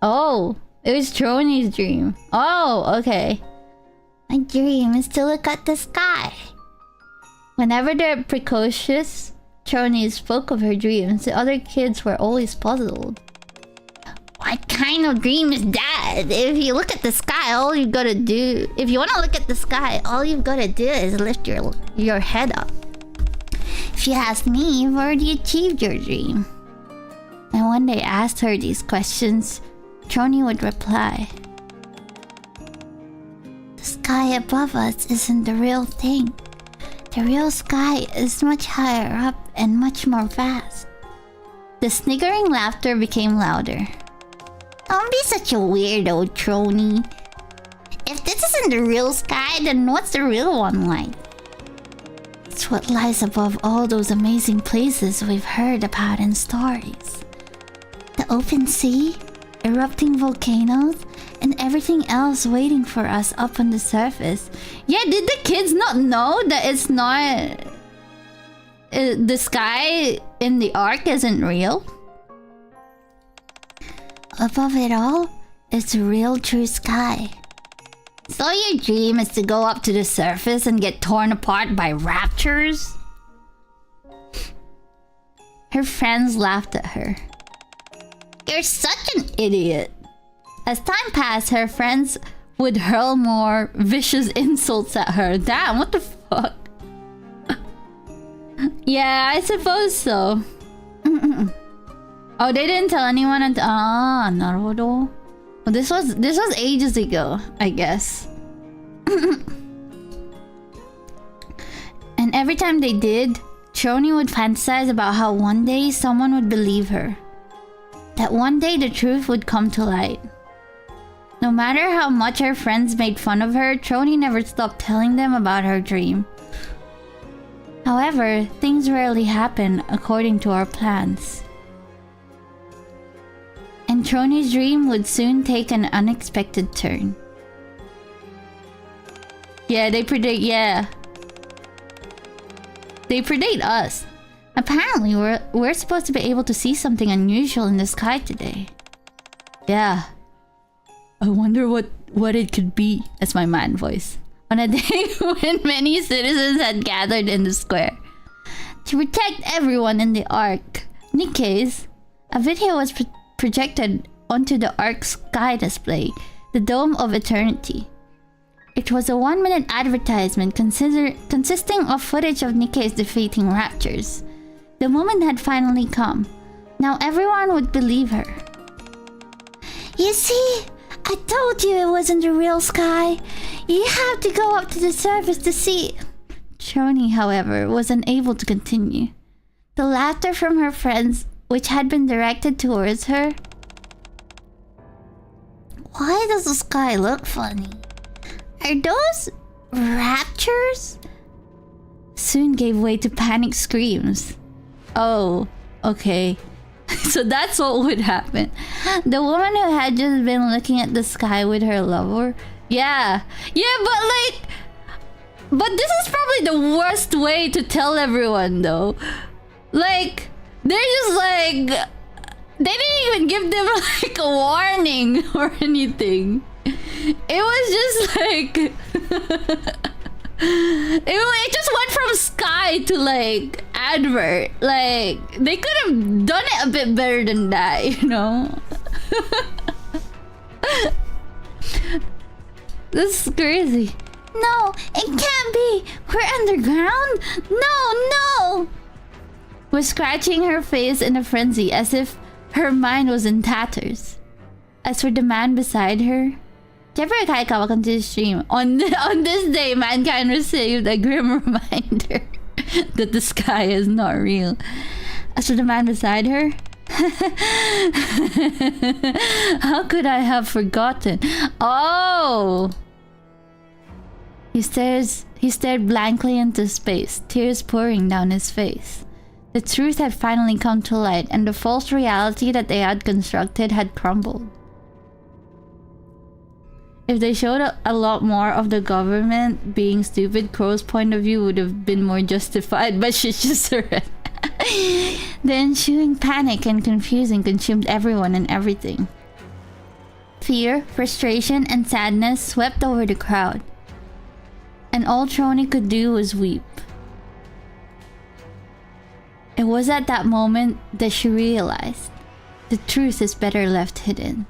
Oh, it was Trony's dream. Oh, okay. My dream is to look at the sky. Whenever the precocious Choni spoke of her dreams, the other kids were always puzzled. What kind of dream is that? If you look at the sky, all you gotta do... If you wanna look at the sky, all you've gotta do is lift your head up. If you ask me, you've already achieved your dream. And when they asked her these questions, Choni would reply, the sky above us isn't the real thing. The real sky is much higher up and much more vast. The sniggering laughter became louder. Don't be such a weirdo, Choni. If this isn't the real sky, then what's the real one like? It's what lies above all those amazing places we've heard about in stories. The open sea, erupting volcanoes, and everything else waiting for us up on the surface. Yeah, did the kids not know that it's not... the sky in the arc isn't real? Above it all, it's a real true sky. So your dream is to go up to the surface and get torn apart by raptors? Her friends laughed at her. You're such an idiot. As time passed, her friends would hurl more vicious insults at her. Damn, what the fuck? Yeah, I suppose so. Oh, they didn't tell anyone until... Ah, naruhodo. Well, this was ages ago, I guess. And every time they did, Choni would fantasize about how one day someone would believe her. That one day the truth would come to light. No matter how much her friends made fun of her, Choni never stopped telling them about her dream. However, things rarely happen according to our plans. And Choni's dream would soon take an unexpected turn. Yeah, they predict us. Apparently, we're supposed to be able to see something unusual in the sky today. Yeah. I wonder what it could be. That's my man voice. On a day when many citizens had gathered in the square. To protect everyone in the Ark, NIKKE's, a video was projected onto the Ark's sky display, the Dome of Eternity. It was a 1-minute advertisement consisting of footage of NIKKE's defeating raptors. The moment had finally come. Now everyone would believe her. You see, I told you it wasn't the real sky. You have to go up to the surface to see. Choni, however, was unable to continue. The laughter from her friends, which had been directed towards her. Why does the sky look funny? Are those raptors? Soon gave way to panicked screams. Oh, okay. So that's what would happen. The woman who had just been looking at the sky with her lover. Yeah, but this is probably the worst way to tell everyone though. Like, they're just like, they didn't even give them like a warning or anything. It was just like it just went from sky to like advert. Like, they could have done it a bit better than that, you know? This is crazy. No, it can't be. We're underground. No. Was scratching her face in a frenzy as if her mind was in tatters. As for the man beside her, Jeffrey Kaika, welcome to the stream. On this day, mankind received a grim reminder that the sky is not real. As for the man beside her, how could I have forgotten? Oh! He stared blankly into space, tears pouring down his face. The truth had finally come to light, and the false reality that they had constructed had crumbled. If they showed a lot more of the government being stupid, Crow's point of view would have been more justified, but she just surrendered. The ensuing panic and confusion consumed everyone and everything. Fear, frustration, and sadness swept over the crowd. and all Trony could do was weep. It was at that moment that she realized the truth is better left hidden.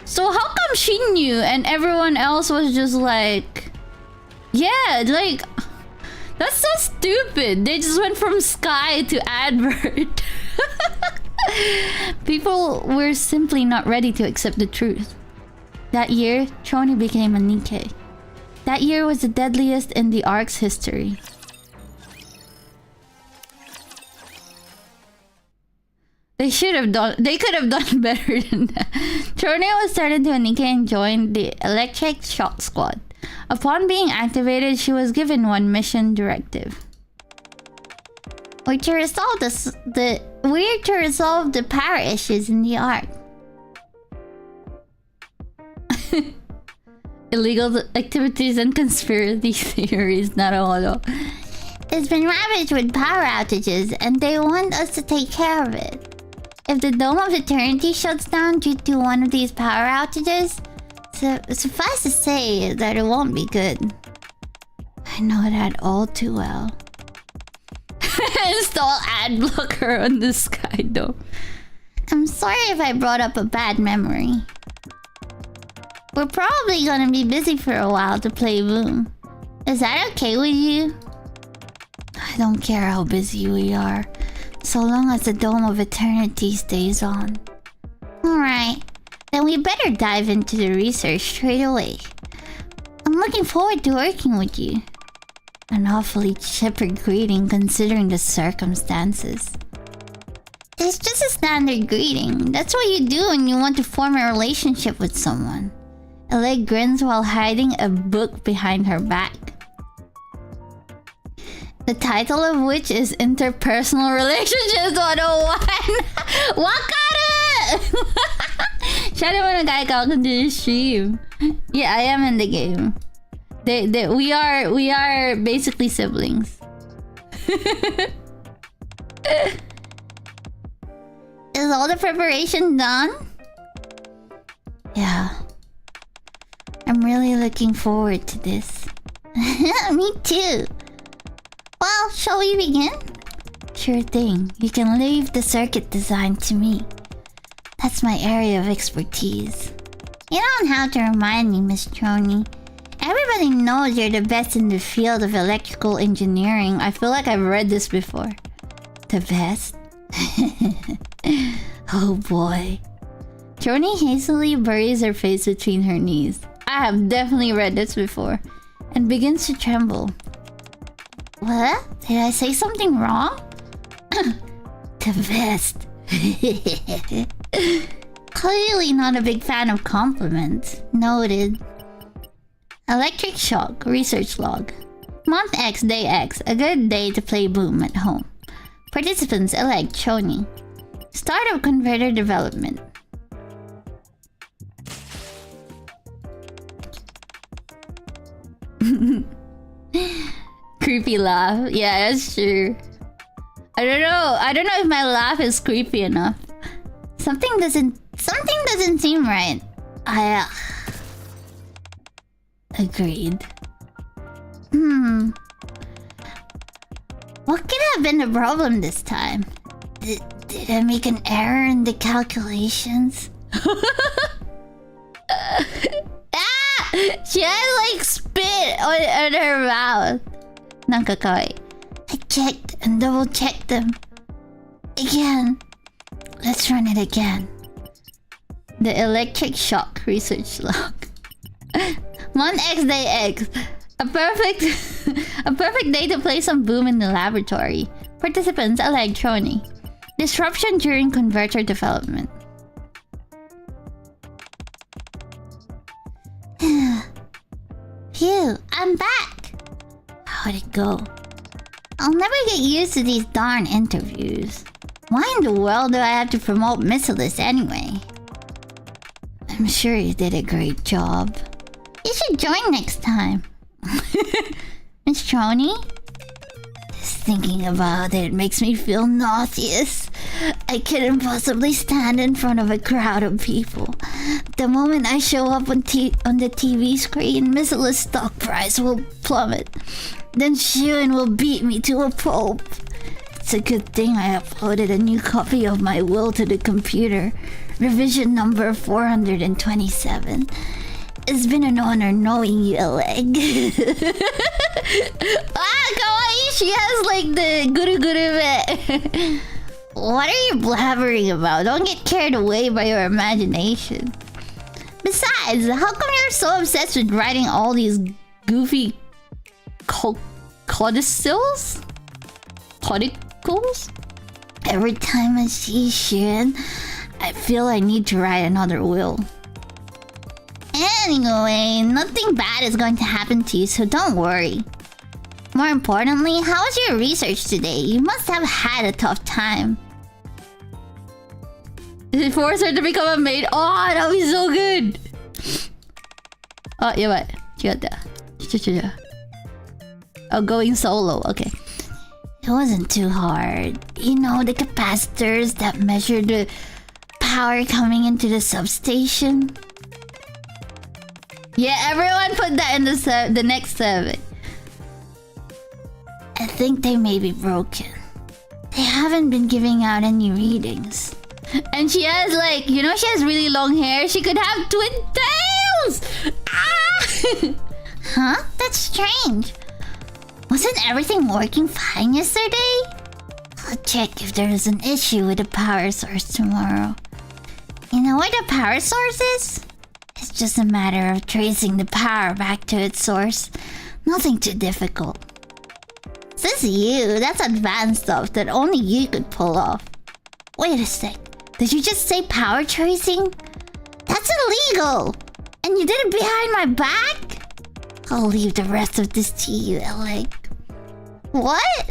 So how come she knew and everyone else was just like, yeah, like, that's so stupid. They just went from Sky to Advert. People were simply not ready to accept the truth. That year, Trony became a NIKKE. That year was the deadliest in the arc's history. They could have done better than that. Trony was turned into a NIKKE and joined the Electric Shock Squad. Upon being activated, she was given one mission directive. We're to resolve the power issues in the arc. Illegal activities and conspiracy theories, Naruhodo. It's been ravaged with power outages, and they want us to take care of it. If the Dome of Eternity shuts down due to one of these power outages, suffice to say that it won't be good. I know that all too well. Install ad blocker on the Sky Dome. I'm sorry if I brought up a bad memory. We're probably gonna be busy for a while to play Boom. Is that okay with you? I don't care how busy we are, so long as the Dome of Eternity stays on. Alright, then we better dive into the research straight away. I'm looking forward to working with you. An awfully chipper greeting considering the circumstances. It's just a standard greeting. That's what you do when you want to form a relationship with someone. Eleg grins while hiding a book behind her back. The title of which is Interpersonal Relationships 101! Wakaru! Shadow guy welcome to the stream. Yeah, I am in the game. We are basically siblings. Is all the preparation done? Yeah. I'm really looking forward to this. Me too. Well, shall we begin? Sure thing. You can leave the circuit design to me. That's my area of expertise. You don't have to remind me, Miss Trony. Everybody knows you're the best in the field of electrical engineering. I feel like I've read this before. The best? Oh boy. Trony hastily buries her face between her knees. I have definitely read this before. And begins to tremble. What? Did I say something wrong? The best. Clearly not a big fan of compliments. Noted. Electric Shock Research Log. Month X, Day X. A good day to play Boom at home. Participants elect Trony. Start of converter development. Creepy laugh. Yeah, that's true. I don't know if my laugh is creepy enough. Something doesn't seem right. I agreed. What could have been the problem this time? Did I make an error in the calculations? She has like spit on her mouth. Nanka kawaii. I checked and double checked them. Again. Let's run it again. The Electric Shock Research Log. Month X, Day X. A perfect day to play some Boom in the laboratory. Participants elect Trony. Disruption during converter development. Phew, I'm back! How'd it go? I'll never get used to these darn interviews. Why in the world do I have to promote Missilus anyway? I'm sure you did a great job. You should join next time. Miss Trony? Just thinking about it makes me feel nauseous. I couldn't possibly stand in front of a crowd of people. The moment I show up on the TV screen, Miss Liz stock price will plummet. Then Shun will beat me to a pulp. It's a good thing I uploaded a new copy of my will to the computer. Revision number 427. It's been an honor knowing you, Leg. Kawaii! She has like the guru. What are you blabbering about? Don't get carried away by your imagination. Besides, how come you're so obsessed with writing all these goofy codicils? Codicils? Every time I see Shin, I feel I need to write another will. Anyway, nothing bad is going to happen to you, so don't worry. More importantly, how was your research today? You must have had a tough time. Did it force her to become a maid? Oh, that would be so good! Oh, yeah, what? Oh, going solo, okay. It wasn't too hard. You know, the capacitors that measure the power coming into the substation? Yeah, everyone put that in the next survey. I think they may be broken. They haven't been giving out any readings. And she has like, you know, she has really long hair. She could have twin tails! Ah! Huh? That's strange. Wasn't everything working fine yesterday? I'll check if there is an issue with the power source tomorrow. You know where the power source is? It's just a matter of tracing the power back to its source. Nothing too difficult. This is you. That's advanced stuff that only you could pull off. Wait a sec. Did you just say power tracing? That's illegal! And you did it behind my back? I'll leave the rest of this to you, Alec. What?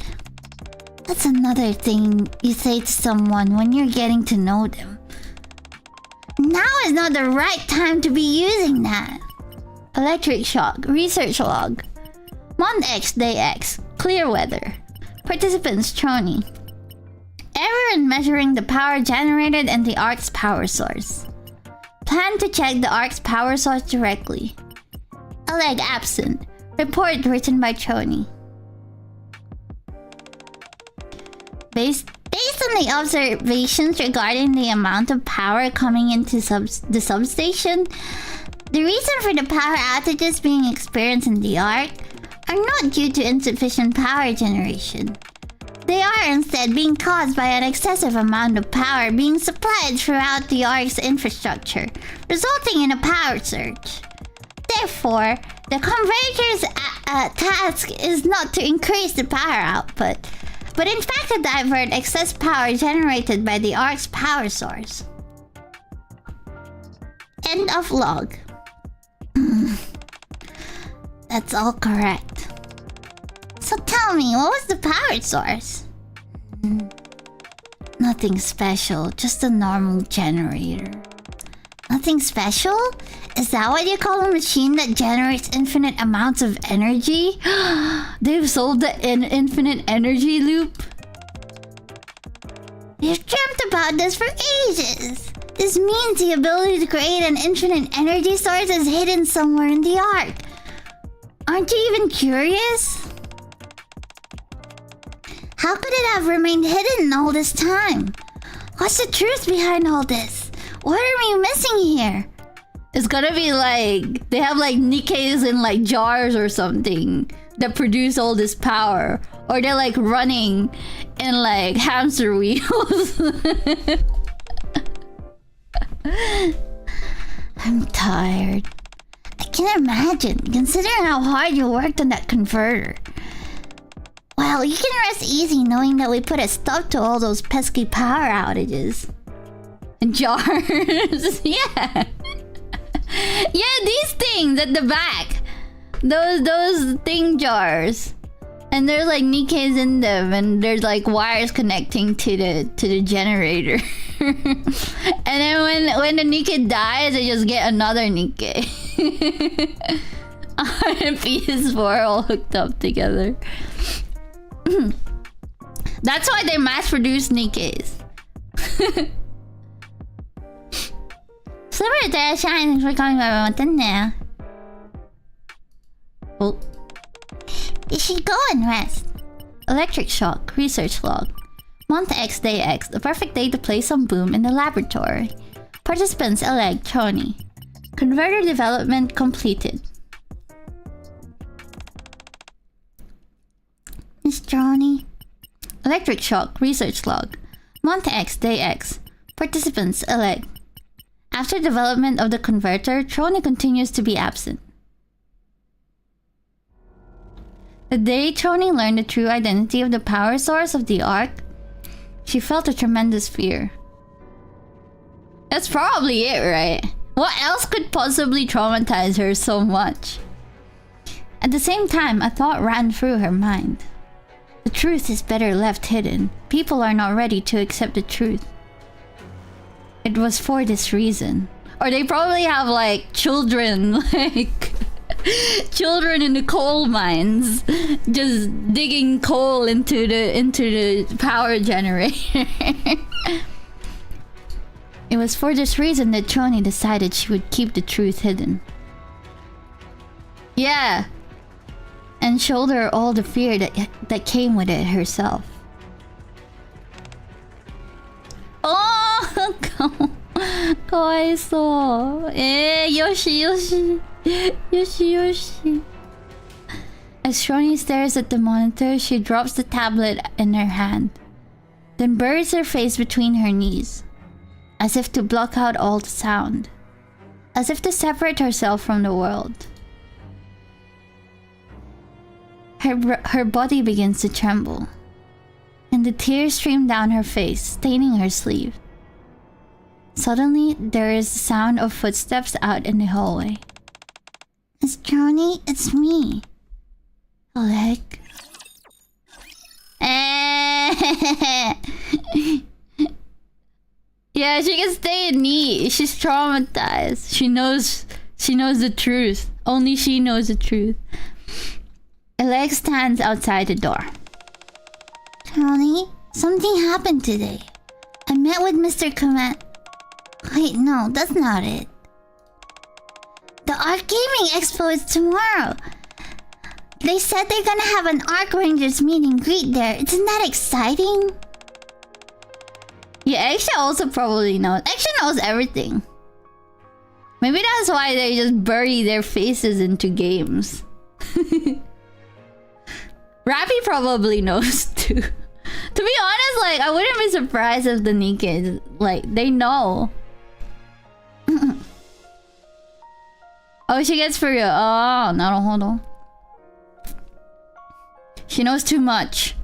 That's another thing you say to someone when you're getting to know them. Now is not the right time to be using that. Electric shock. Research log. Month X, Day X. Clear weather. Participants, Trony. Error in measuring the power generated in the ARC's power source. Plan to check the ARC's power source directly. Oleg absent. Report written by Trony. Based on the observations regarding the amount of power coming into the substation, the reason for the power outages being experienced in the ARC are not due to insufficient power generation. They are instead being caused by an excessive amount of power being supplied throughout the ARC's infrastructure, resulting in a power surge. Therefore, the converter's task is not to increase the power output, but in fact to divert excess power generated by the ARC's power source. End of log. That's all correct. So tell me, what was the power source? Nothing special, just a normal generator. Nothing special? Is that what you call a machine that generates infinite amounts of energy? They've solved the infinite energy loop? You've dreamt about this for ages. This means the ability to create an infinite energy source is hidden somewhere in the ARC. Aren't you even curious? How could it have remained hidden all this time? What's the truth behind all this? What are we missing here? It's gotta be like, they have like Nikke's in like jars or something that produce all this power. Or they're like running in like hamster wheels. I'm tired. I can't imagine, considering how hard you worked on that converter. Well, you can rest easy knowing that we put a stop to all those pesky power outages. Jars, yeah. Yeah, these things at the back. Those thing jars. And there's like Nikke's in them, and there's like wires connecting to the generator. And then when the Nikke dies, they just get another Nikke. And PS4 all hooked up together. That's why they mass produce Nikke's. Sliver there, Shine. Thanks for coming by. What's in there? Oh. You should go and rest. Electric shock. Research log. Month X, day X. The perfect day to play some boom in the laboratory. Participants elect Choni. Converter development completed. Miss Choni. Electric shock. Research log. Month X, day X. Participants elect. After development of the converter, Choni continues to be absent. The day Choni learned the true identity of the power source of the Ark, she felt a tremendous fear. That's probably it, right? What else could possibly traumatize her so much? At the same time, a thought ran through her mind. The truth is better left hidden. People are not ready to accept the truth. It was for this reason. Or they probably have like children, like children in the coal mines, just digging coal into the power generator. It was for this reason that Choni decided she would keep the truth hidden. Yeah. And shoulder all the fear that came with it herself. Oh, kawaiso. Yoshi. As Choni stares at the monitor, she drops the tablet in her hand, then buries her face between her knees, as if to block out all the sound, as if to separate herself from the world. Her body begins to tremble, and the tears stream down her face, staining her sleeve. Suddenly, there is the sound of footsteps out in the hallway. Miss Choni, it's me. Oleg. Yeah, she can stay in need. She's traumatized. She knows the truth. Only she knows the truth. Oleg stands outside the door. Choni, something happened today. I met with Mr. Command. Wait, no, that's not it. The Arc Gaming Expo is tomorrow. They said they're gonna have an Arc Rangers meet and greet there. Isn't that exciting? Yeah, Aisha also probably knows. Aisha knows everything. Maybe that's why they just bury their faces into games. Rappy probably knows too. To be honest, like, I wouldn't be surprised if the Nikkei, like, they know. Oh, she gets for real. Oh, naruhodo. She knows too much.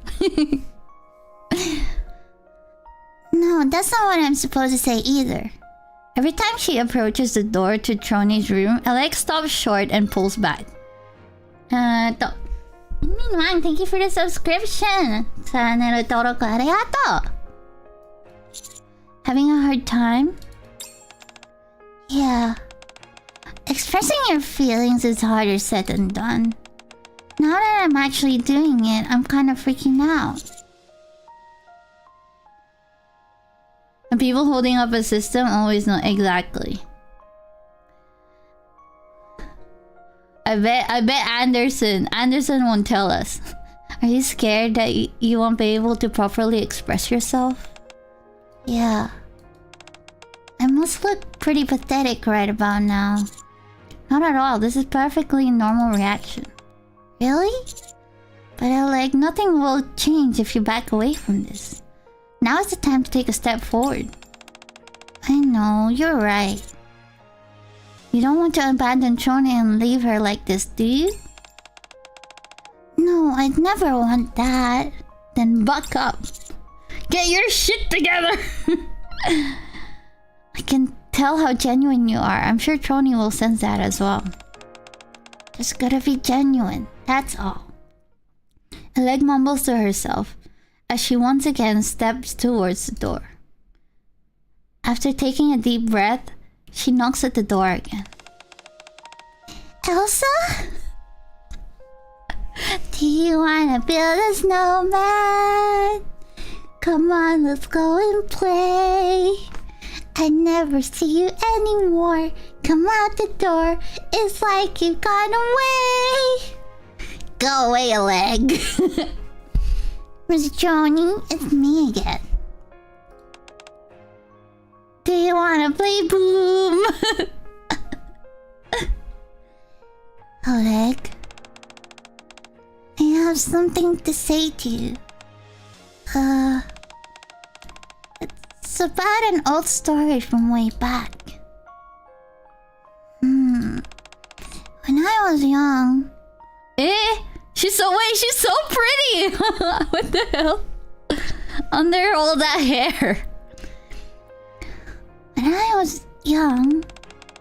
No, that's not what I'm supposed to say either. Every time she approaches the door to Choni's room, Alex stops short and pulls back. Minwang, thank you for the subscription. Channel登録ありがとう. Having a hard time? Yeah. Expressing your feelings is harder said than done. Now that I'm actually doing it, I'm kind of freaking out. And people holding up a system always know exactly. I bet Anderson won't tell us. Are you scared that you won't be able to properly express yourself? Yeah. I must look pretty pathetic right about now. Not at all. This is perfectly normal reaction. Really? But like nothing will change if you back away from this. Now is the time to take a step forward. I know, you're right. You don't want to abandon Choni and leave her like this, do you? No, I'd never want that. Then buck up. Get your shit together! I can tell how genuine you are. I'm sure Choni will sense that as well. Just gotta be genuine, that's all. Oleg mumbles to herself as she once again steps towards the door. After taking a deep breath, she knocks at the door again. Elsa? Do you wanna build a snowman? Come on, let's go and play. I never see you anymore. Come out the door. It's like you've gone away. Go away, a leg. Mr. Joni, it's me again. Do you wanna play boom? Oleg, I have something to say to you. It's about an old story from way back. When I was young... She's so pretty! What the hell? Under all that hair. When I was young,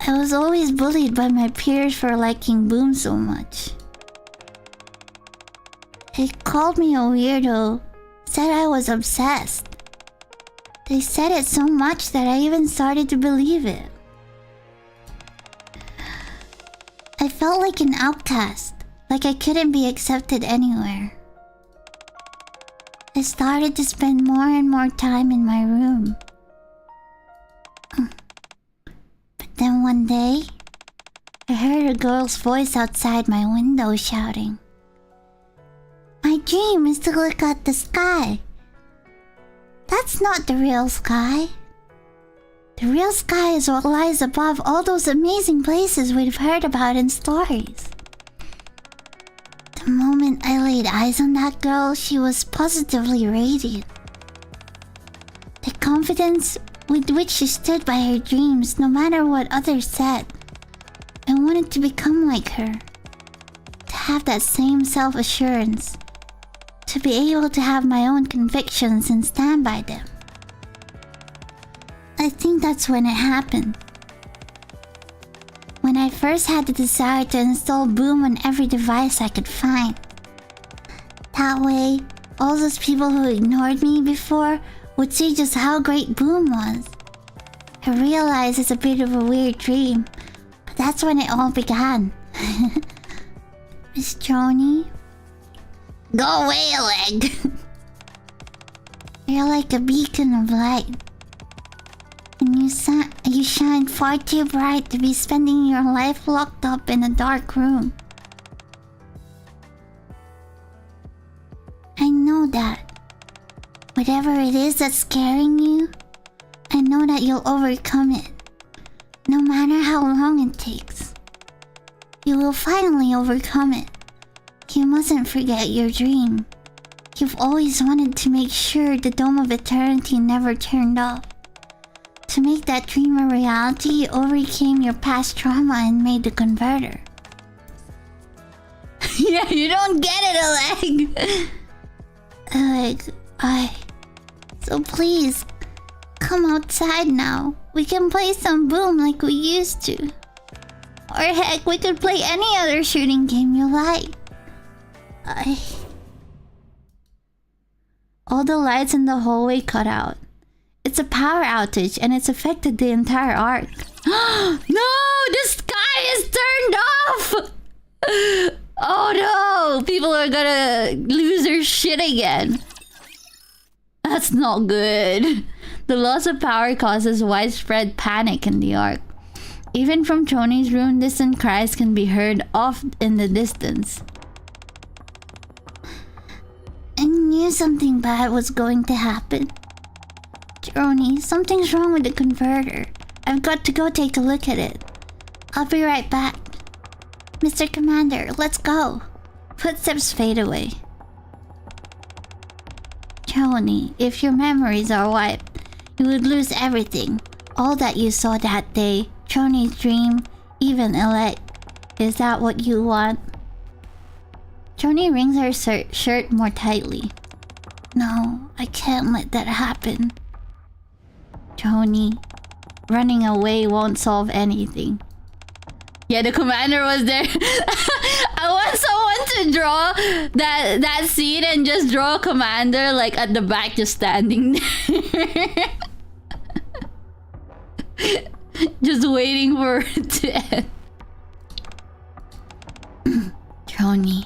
I was always bullied by my peers for liking Boom so much. They called me a weirdo, said I was obsessed. They said it so much that I even started to believe it. I felt like an outcast, like I couldn't be accepted anywhere. I started to spend more and more time in my room. But then one day, I heard a girl's voice outside my window shouting, "My dream is to look at the sky. That's not the real sky. The real sky is what lies above all those amazing places we've heard about in stories." The moment I laid eyes on that girl, she was positively radiant. The confidence with which she stood by her dreams, no matter what others said. I wanted to become like her. To have that same self-assurance. To be able to have my own convictions and stand by them. I think that's when it happened. When I first had the desire to install Boom on every device I could find. That way, all those people who ignored me before would see just how great Boom was. I realize it's a bit of a weird dream, but that's when it all began. Miss Joni? Go away, a leg! You're like a beacon of light. And you shine far too bright to be spending your life locked up in a dark room. I know that. Whatever it is that's scaring you, I know that you'll overcome it. No matter how long it takes. You will finally overcome it. You mustn't forget your dream. You've always wanted to make sure the Dome of Eternity never turned off. To make that dream a reality, you overcame your past trauma and made the converter. Yeah, you don't get it, Oleg. So please, come outside now. We can play some Boom like we used to. Or heck, we could play any other shooting game you like. All the lights in the hallway cut out. It's a power outage and it's affected the entire arc. No! The sky is turned off! Oh no! People are gonna lose their shit again. That's not good. The loss of power causes widespread panic in the arc. Even from Choni's room, distant cries can be heard off in the distance. I knew something bad was going to happen. Choni, something's wrong with the converter. I've got to go take a look at it. I'll be right back. Mr. Commander, let's go. Footsteps fade away. Choni, if your memories are wiped, you would lose everything. All that you saw that day, Choni's dream, even elect. Is that what you want? Choni wrings her shirt more tightly. No, I can't let that happen. Choni, running away won't solve anything. Yeah, the commander was there. I want someone to draw that scene and just draw a commander like at the back just standing there. Just waiting for it to end. Choni,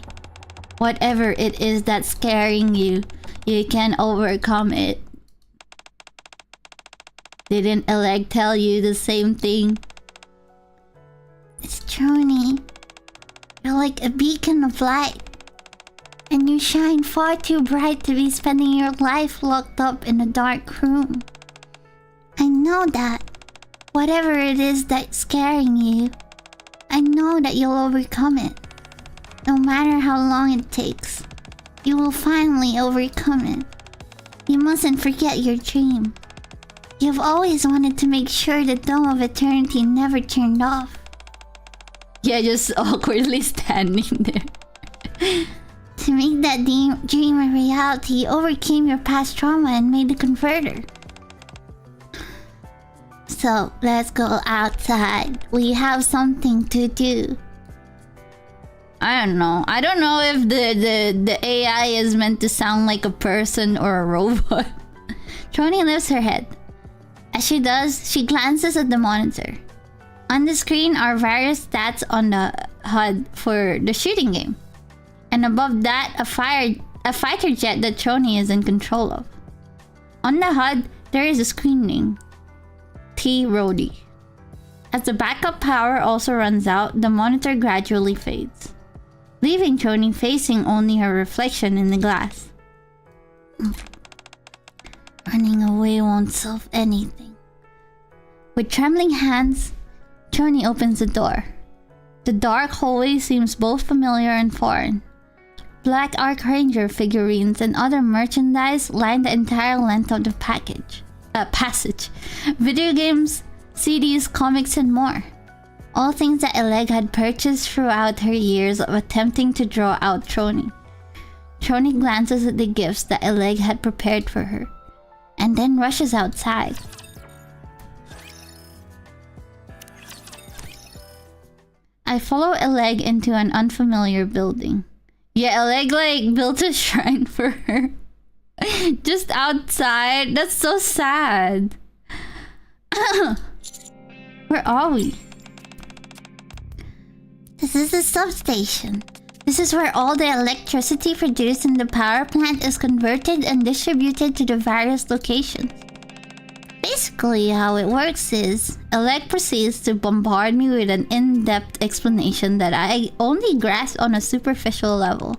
whatever it is that's scaring you, you can overcome it. Didn't Eleg tell you the same thing? It's Trony. You're like a beacon of light. And you shine far too bright to be spending your life locked up in a dark room. I know that. Whatever it is that's scaring you, I know that you'll overcome it. No matter how long it takes, you will finally overcome it. You mustn't forget your dream. You've always wanted to make sure the Dome of Eternity never turned off. Yeah, just awkwardly standing there. To make that dream a reality, you overcame your past trauma and made the converter. So, let's go outside. We have something to do. I don't know. I don't know if the AI is meant to sound like a person or a robot. Trony lifts her head. As she does, she glances at the monitor. On the screen are various stats on the HUD for the shooting game. And above that, a fighter jet that Trony is in control of. On the HUD, there is a screen name. T. Rhodey. As the backup power also runs out, the monitor gradually fades, leaving Trony facing only her reflection in the glass. Running away won't solve anything. With trembling hands, Trony opens the door. The dark hallway seems both familiar and foreign. Black Archranger figurines and other merchandise line the entire length of the passage. Video games, CDs, comics, and more. All things that Eleg had purchased throughout her years of attempting to draw out Trony. Trony glances at the gifts that Eleg had prepared for her, and then rushes outside. I follow Eleg into an unfamiliar building. Yeah, Eleg like built a shrine for her. Just outside. That's so sad. Where are we? This is the substation. This is where all the electricity produced in the power plant is converted and distributed to the various locations. Basically, how it works is, Eleg proceeds to bombard me with an in-depth explanation that I only grasp on a superficial level.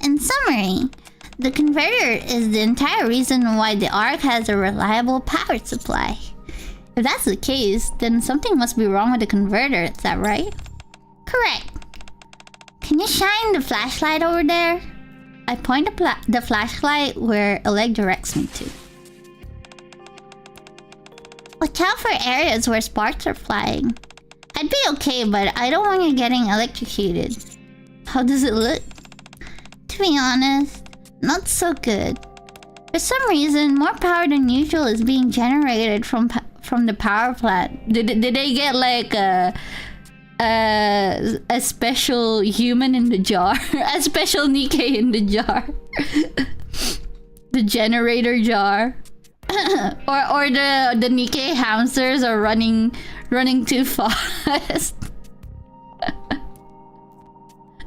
In summary, the converter is the entire reason why the Ark has a reliable power supply. If that's the case, then something must be wrong with the converter, is that right? Correct. Can you shine the flashlight over there? I point the flashlight where Eleg directs me to. Watch out for areas where sparks are flying. I'd be okay, but I don't want you getting electrocuted. How does it look? To be honest, not so good. For some reason, more power than usual is being generated from the power plant. Did they get like a special human in the jar? A special Nikkei in the jar? The generator jar? or the Nikkei hamsters are running too fast.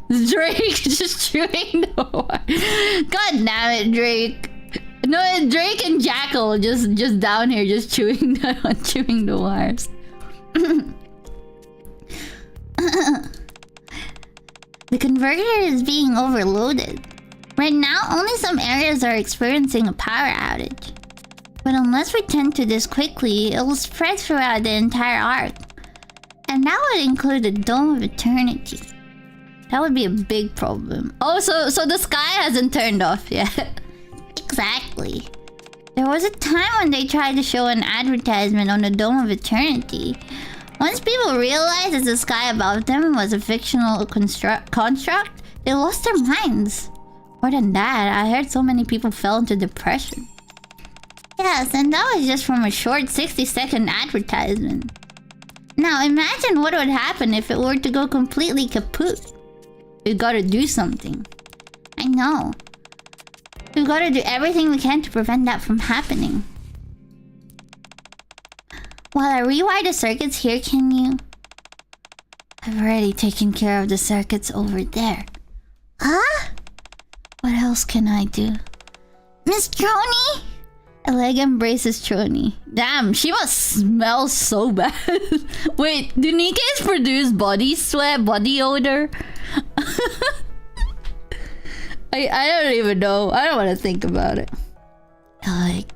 Drake just chewing the wire. God damn it, Drake. No, Drake and Jackal just down here just chewing the wires. The converter is being overloaded. Right now, only some areas are experiencing a power outage. But unless we tend to this quickly, it will spread throughout the entire Ark. And that would include the Dome of Eternity. That would be a big problem. Oh, so the sky hasn't turned off yet. Exactly. There was a time when they tried to show an advertisement on the Dome of Eternity. Once people realized that the sky above them was a fictional construct, they lost their minds. More than that, I heard so many people fell into depression. Yes, and that was just from a short 60-second advertisement. Now imagine what would happen if it were to go completely kaput. We've got to do something. I know. We've got to do everything we can to prevent that from happening. While I rewire the circuits here, can you... I've already taken care of the circuits over there. Huh? What else can I do? Miss Trony? A leg embraces Choni. Damn, she must smell so bad. Wait, do Nikkes produce body sweat, body odor? I don't even know. I don't want to think about it. Like,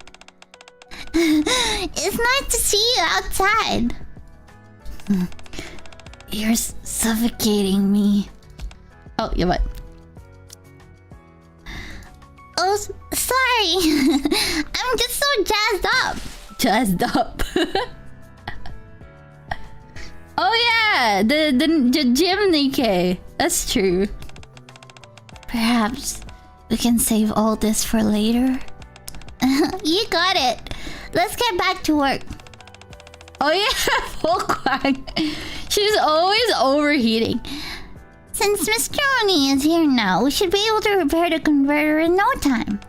it's nice to see you outside. You're suffocating me. Oh, yeah, what? Oh, sorry. I'm just so jazzed up. Jazzed up. Oh yeah, the gym Nikkei. That's true. Perhaps we can save all this for later. You got it. Let's get back to work. Oh yeah, full quack. She's always overheating. Since Mr. Oni is here now, we should be able to repair the converter in no time.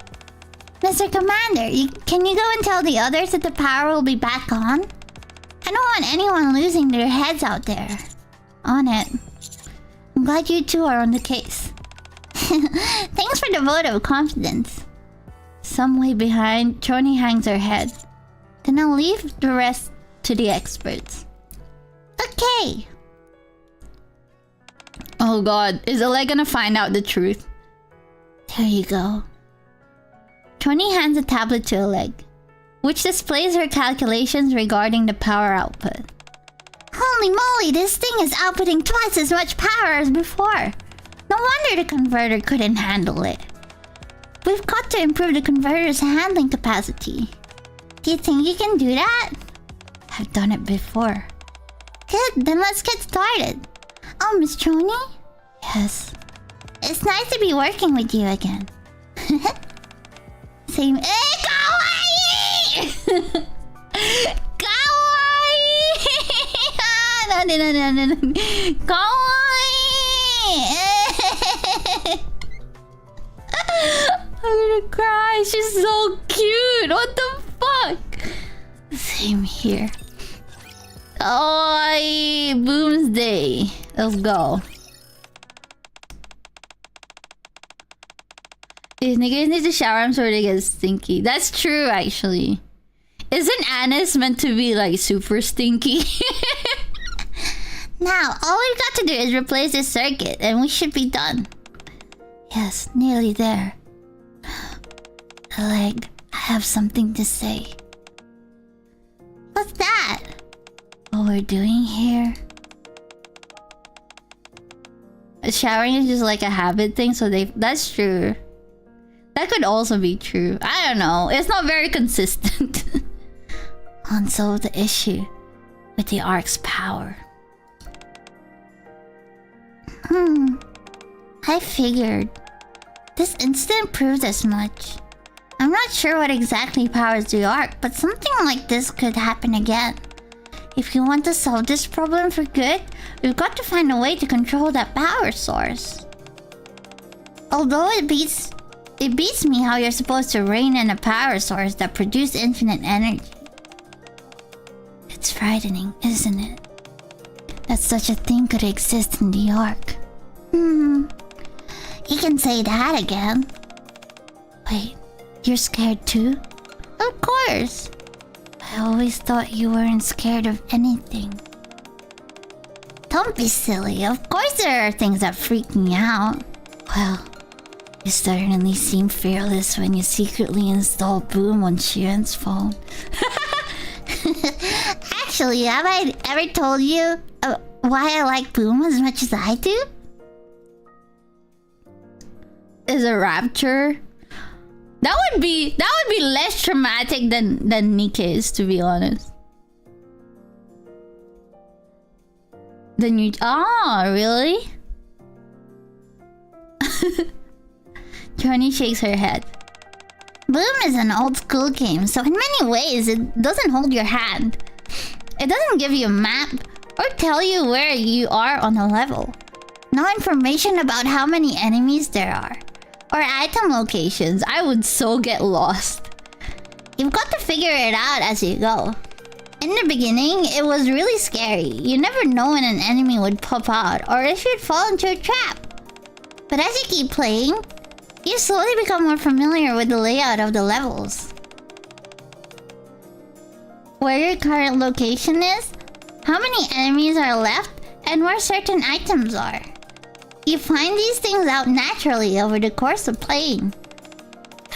Mr. Commander, can you go and tell the others that the power will be back on? I don't want anyone losing their heads out there. On it. I'm glad you two are on the case. Thanks for the vote of confidence. Some way behind, Choni hangs her head. Then I'll leave the rest to the experts. Okay. Oh god, is Oleg gonna find out the truth? There you go. Choni hands a tablet to Oleg, which displays her calculations regarding the power output. Holy moly, this thing is outputting twice as much power as before. No wonder the converter couldn't handle it. We've got to improve the converter's handling capacity. Do you think you can do that? I've done it before. Good, then let's get started. Oh, Miss Choni? Yes. It's nice to be working with you again. Same. Kawaii! Kawaii! No. Kawaii! I'm gonna cry. She's so cute. What the fuck? Same here. Kawaii. Boomsday. Let's go. If niggas need to shower, I'm sure they get stinky. That's true, actually. Isn't Anise meant to be like super stinky? Now, all we've got to do is replace this circuit and we should be done. Yes, nearly there. Oleg, I have something to say. What's that? What we're doing here? Showering is just like a habit thing, so that's true. That could also be true. I don't know. It's not very consistent. Unsolve the issue with the Ark's power. I figured. This incident proves as much. I'm not sure what exactly powers the Ark, but something like this could happen again. If you want to solve this problem for good, we've got to find a way to control that power source. Although it beats me how you're supposed to rein in a power source that produces infinite energy. It's frightening, isn't it? That such a thing could exist in the Ark. You can say that again. Wait, you're scared too? Of course. I always thought you weren't scared of anything. Don't be silly. Of course there are things that freak me out. Well, you certainly seem fearless when you secretly install Boom on Shiren's phone. Actually, have I ever told you why I like Boom as much as I do? Is a rapture? That would be less traumatic than Nikke's, to be honest. Then you really? Choni shakes her head. Boom is an old school game, so in many ways it doesn't hold your hand. It doesn't give you a map or tell you where you are on a level. No information about how many enemies there are or item locations. I would so get lost. You've got to figure it out as you go. In the beginning, it was really scary. You never know when an enemy would pop out or if you'd fall into a trap. But as you keep playing, you slowly become more familiar with the layout of the levels. where your current location is, how many enemies are left, and where certain items are. You find these things out naturally over the course of playing.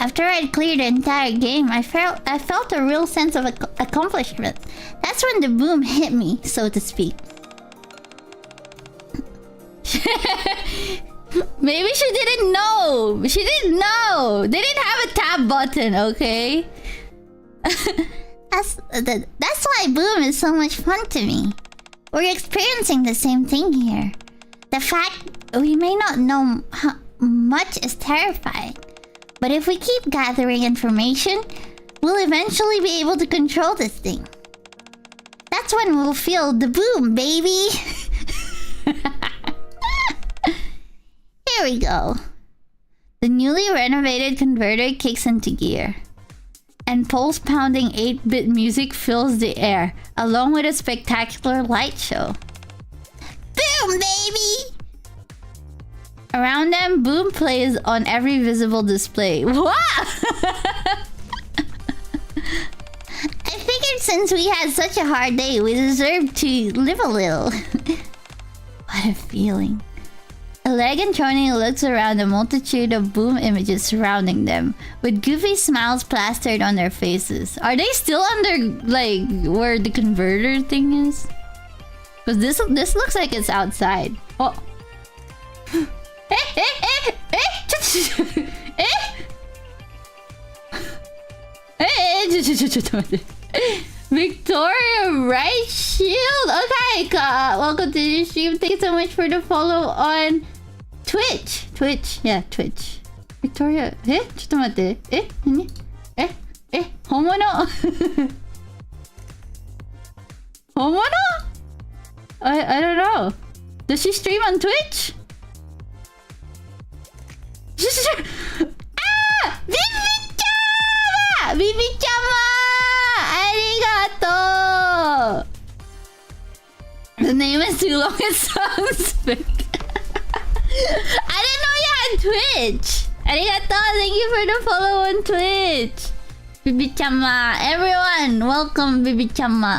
After I'd cleared the entire game, I felt a real sense of accomplishment. That's when the boom hit me, so to speak. Maybe she didn't know. She didn't know. They didn't have a tab button, okay? That's why boom is so much fun to me. We're experiencing the same thing here. The fact we may not know how much is terrifying. But if we keep gathering information, we'll eventually be able to control this thing. That's when we'll feel the boom, baby! Here we go. The newly renovated converter kicks into gear. And pulse-pounding 8-bit music fills the air, along with a spectacular light show. Boom, baby! Around them, boom plays on every visible display. What? I figured since we had such a hard day, we deserved to live a little. What a feeling. Eleg and Trony looks around the multitude of boom images surrounding them, with goofy smiles plastered on their faces. Are they still under, like, where the converter thing is? Because this looks like it's outside. Oh. Victoria Right Shield. Okay, welcome to the stream. Thank you so much for the follow on Twitch. Yeah, Twitch. Victoria. ちょっと待って。何？本物？本物？ I don't know. Does she stream on Twitch? Ah! Bibi-chama! Bibi-chama! Arigato! The name is too long, it sounds fake. I didn't know you had Twitch! Arigato! Thank you for the follow on Twitch! Bibi-chama! Everyone! Welcome, Bibi-chama!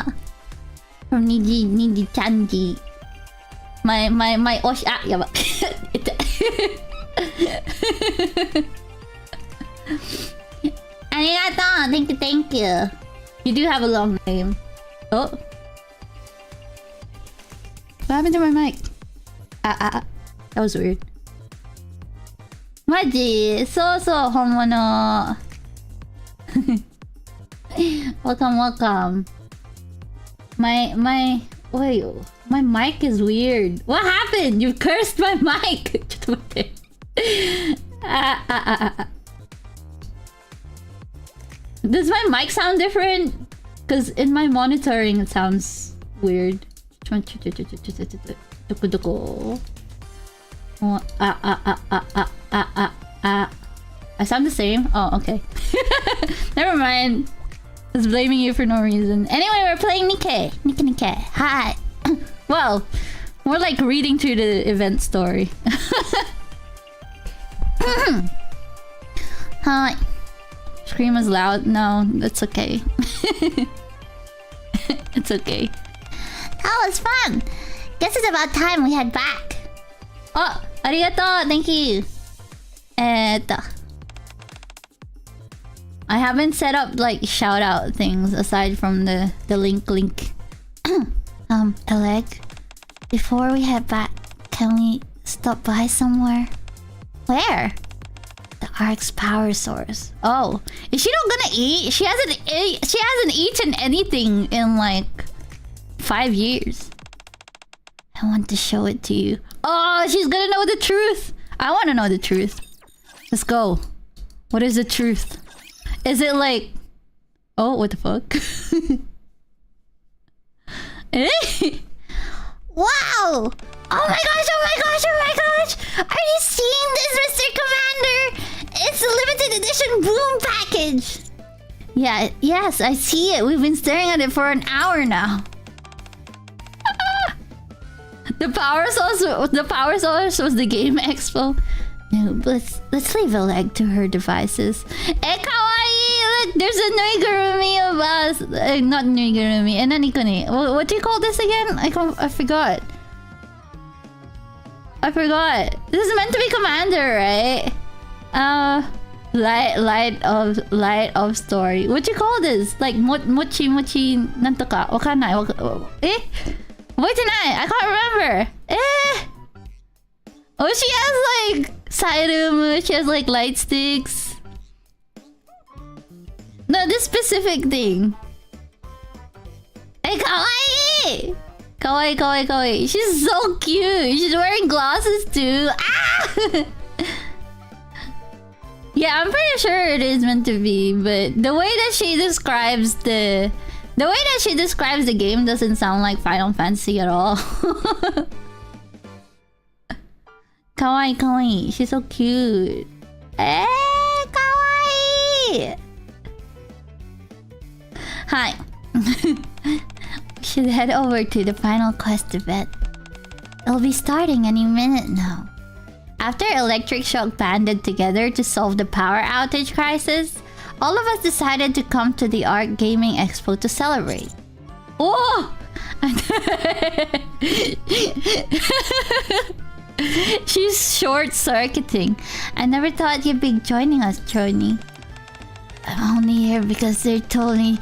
From Niji-chanji. My osh... Ah, yaba. Arigato! Thank you. You do have a long name. Oh. What happened to my mic? That was weird. Maji! So, homono. Welcome. Wait, my mic is weird. What happened? You cursed my mic. Does my mic sound different? Because in my monitoring it sounds weird. I sound the same? Oh, okay. Never mind. I was blaming you for no reason. Anyway, we're playing Nikke. Nikke. Hi. Well, more like reading through the event story. Hi. Scream is loud. No, it's okay. It's okay. That was fun. Guess it's about time we head back. Oh, arigato. Thank you. I haven't set up like shout out things aside from the link. Eleg, before we head back, can we stop by somewhere? Where? The Ark's power source. Oh, is she not gonna eat? She hasn't eaten anything in like 5 years. I want to show it to you. Oh, she's gonna know the truth. I want to know the truth. Let's go. What is the truth? Is it like... Oh, what the fuck? Wow! Oh my gosh! Are you seeing this, Mr. Commander? It's the limited edition boom package! Yes, I see it. We've been staring at it for an hour now. The power source was the game expo. No, let's leave Eleg to her devices. Kawaii! look! There's a nuigurumi of us! Not nuigurumi. And NIKKE. What do you call this again? I forgot. I forgot. This is meant to be commander, right? Light of story. What do you call this? Like mochi nantoka. Wakanai. Eh? Wait tonight. I can't remember. Eh? Oh, she has like sairumu. She has like light sticks. No, this specific thing. Hey, kawaii! Kawaii. She's so cute. She's wearing glasses too. Ah! Yeah, I'm pretty sure it is meant to be, but the way that she describes the game doesn't sound like Final Fantasy at all. Kawaii. She's so cute. Eh, kawaii. Hi. We should head over to the final quest event. It'll be starting any minute now. After Electric Shock banded together to solve the power outage crisis, all of us decided to come to the Art Gaming Expo to celebrate. Oh! She's short-circuiting. I never thought you'd be joining us, Choni. I'm only here because they told me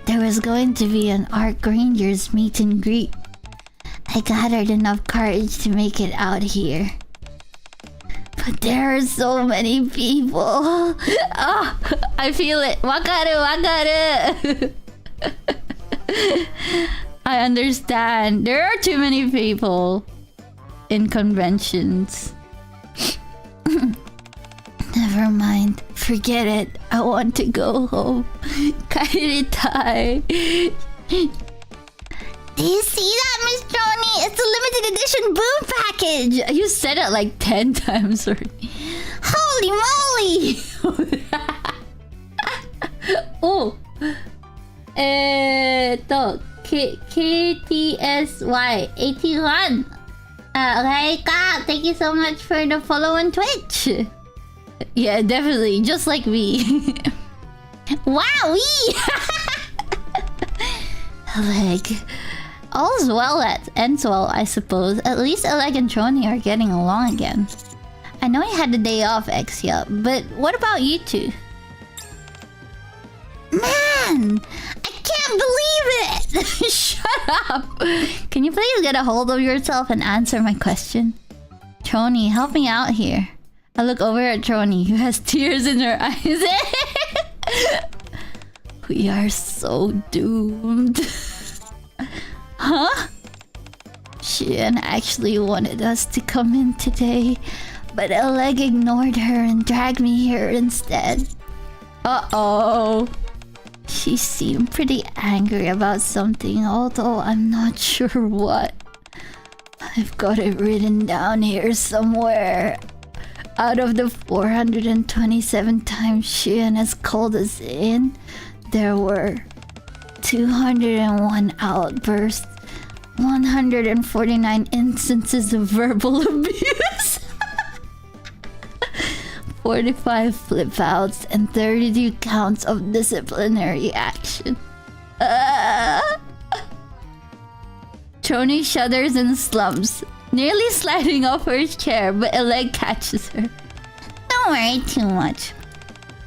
there was going to be an Art Rangers meet and greet. I gathered enough courage to make it out here. But there are so many people. Oh, I feel it. Wakaru. I understand. There are too many people in conventions. Never mind. Forget it. I want to go home. Kairitai. Do you see that, Miss Joni? It's a limited edition boom package! You said it like 10 times already. Holy moly! Oh! KTSY81. Eureka! Thank you so much for the follow on Twitch. Yeah, definitely. Just like me. Wowee! Like... All's well that ends well, I suppose. At least Eleg and Trony are getting along again. I know you had the day off, Exia, but what about you two? Man! I can't believe it! Shut up! Can you please get a hold of yourself and answer my question? Trony, help me out here. I look over at Trony, who has tears in her eyes. We are so doomed. Huh? Shian actually wanted us to come in today, but Eleg ignored her and dragged me here instead. Uh-oh. She seemed pretty angry about something, although I'm not sure what. I've got it written down here somewhere. Out of the 427 times Shian has called us in, there were 201 outbursts, 149 instances of verbal abuse, 45 flip outs, and 32 counts of disciplinary action. Trony shudders and slumps, nearly sliding off her chair, but Eleg catches her. Don't worry too much.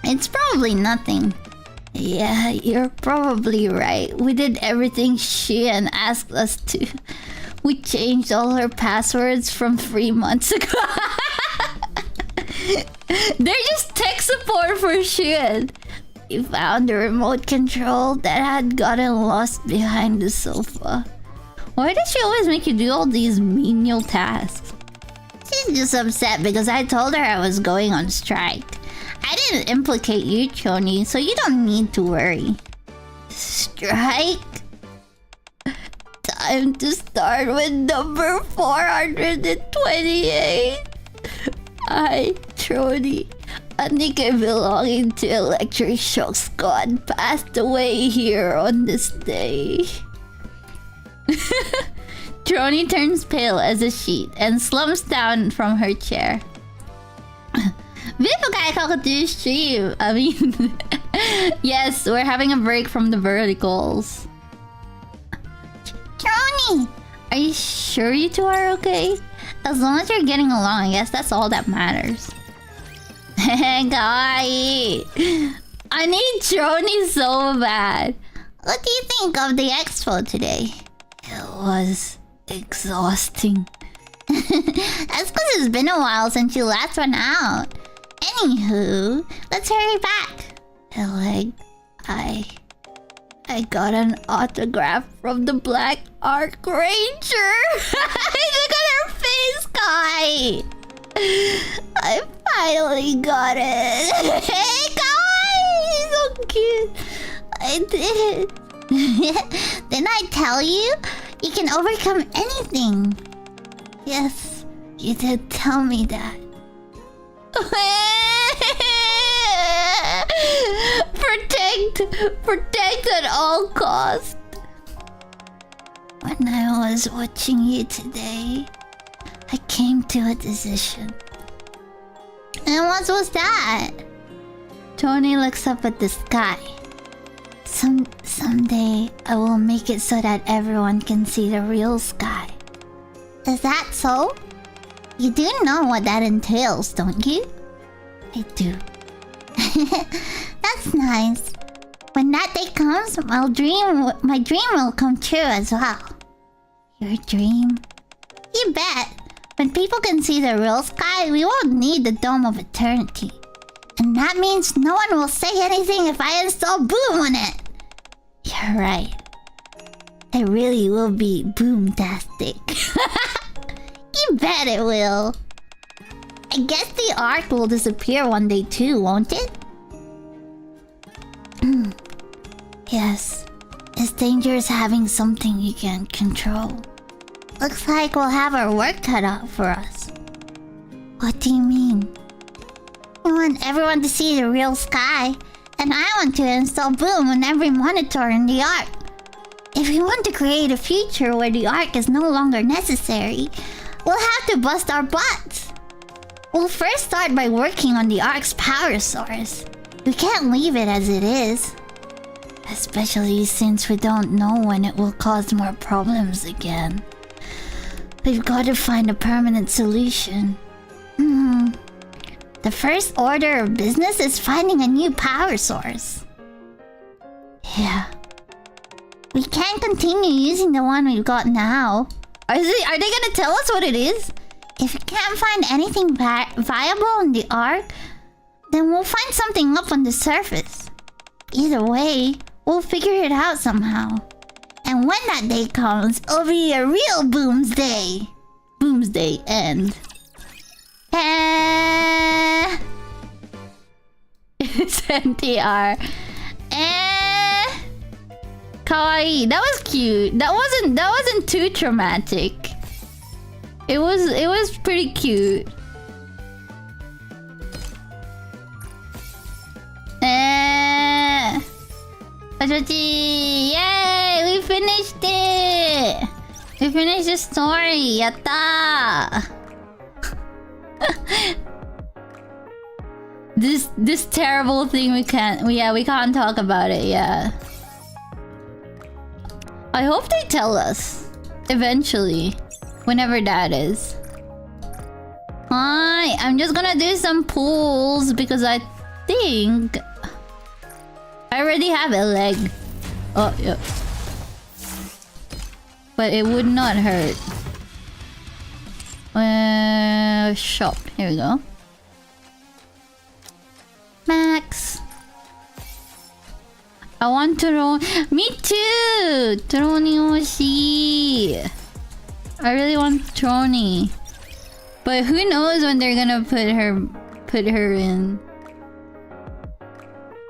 It's probably nothing. Yeah, you're probably right. We did everything Shian asked us to. We changed all her passwords from 3 months ago. They're just tech support for Shian. We found a remote control that had gotten lost behind the sofa. Why does she always make you do all these menial tasks? She's just upset because I told her I was going on strike. I didn't implicate you, Choni, so you don't need to worry. Strike? Time to start with number 428. I, Choni, a NIKKE belonging to Electric Shock Squad, passed away here on this day. Trony turns pale as a sheet and slumps down from her chair. to stream. I mean, yes, we're having a break from the verticals. Johnny, are you sure you two are okay? As long as you're getting along, I guess that's all that matters. Guy, I need Johnny so bad. What do you think of the expo today? It was exhausting. That's because it's been a while since you last went out. Anywho, let's hurry back. Like, I got an autograph from the Black Arc Ranger. Look at her face, Kai. I finally got it. Hey, Kai, so cute. I did. Didn't I tell you? You can overcome anything. Yes, you did tell me that. Protect at all costs. When I was watching you today, I came to a decision. And what was that? Tony looks up at the sky. Someday I will make it so that everyone can see the real sky. Is that so? You do know what that entails, don't you? I do. That's nice. When that day comes, my dream will come true as well. Your dream? You bet. When people can see the real sky, we won't need the Dome of Eternity. And that means no one will say anything if I install Boom on it. You're right. It really will be boomtastic. You bet it will. I guess the Ark will disappear one day too, won't it? Yes. It's dangerous having something you can't control. Looks like we'll have our work cut out for us. What do you mean? I want everyone to see the real sky, and I want to install Boom on every monitor in the Ark. If we want to create a future where the Ark is no longer necessary, we'll have to bust our butts. We'll first start by working on the Ark's power source. We can't leave it as it is. Especially since we don't know when it will cause more problems again. We've got to find a permanent solution. The first order of business is finding a new power source. Yeah. We can't continue using the one we've got now. Are they gonna tell us what it is? If we can't find anything viable in the Ark, then we'll find something up on the surface. Either way, we'll figure it out somehow. And when that day comes, it'll be a real Boomsday. Boomsday end. It's NTR. Kawaii. That was cute. That wasn't too traumatic. It was pretty cute. Yay! We finished it! We finished the story! Yatta! This terrible thing we can't talk about it, yeah. I hope they tell us. Eventually. Whenever that is. Hi, I'm just gonna do some pulls because I think I already have a leg. Oh, yeah. But it would not hurt. Shop. Here we go. Max. I want to Me too! Troni Oshi. I really want Troni. But who knows when they're gonna put her in.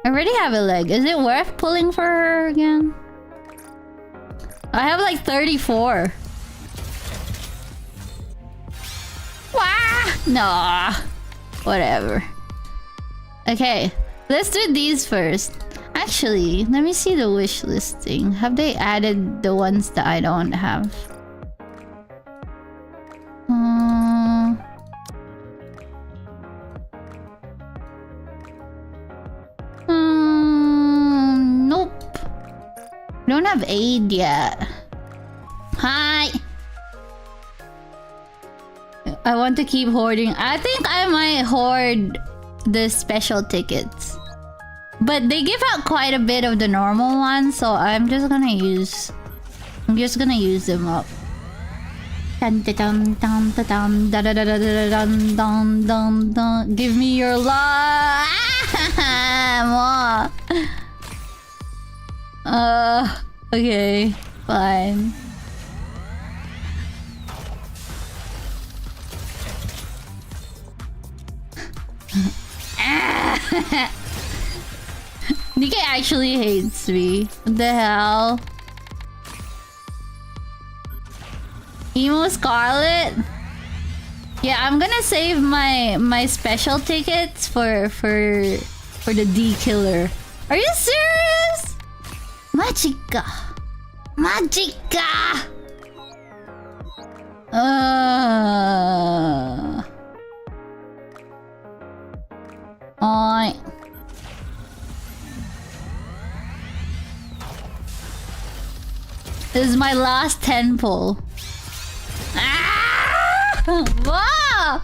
I already have a leg. Is it worth pulling for her again? I have like 34. Wah! Nah. Whatever. Okay. Let's do these first. Actually, let me see the wish listing. Have they added the ones that I don't have? Don't have aid yet. Hi. I want to keep hoarding. I think I might hoard the special tickets. But they give out quite a bit of the normal ones, so I'm just gonna use them up. Dun, dun, dun, dun, dun, dun, dun, dun, dun, dun, dun, dun. Give me your love. More. Okay, fine. Nikkei actually hates me. What the hell? Emo Scarlet? Yeah, I'm gonna save my special tickets for the D killer. Are you serious? Magica. Magica. Alright. This is my last 10 pull. Ah! Whoa!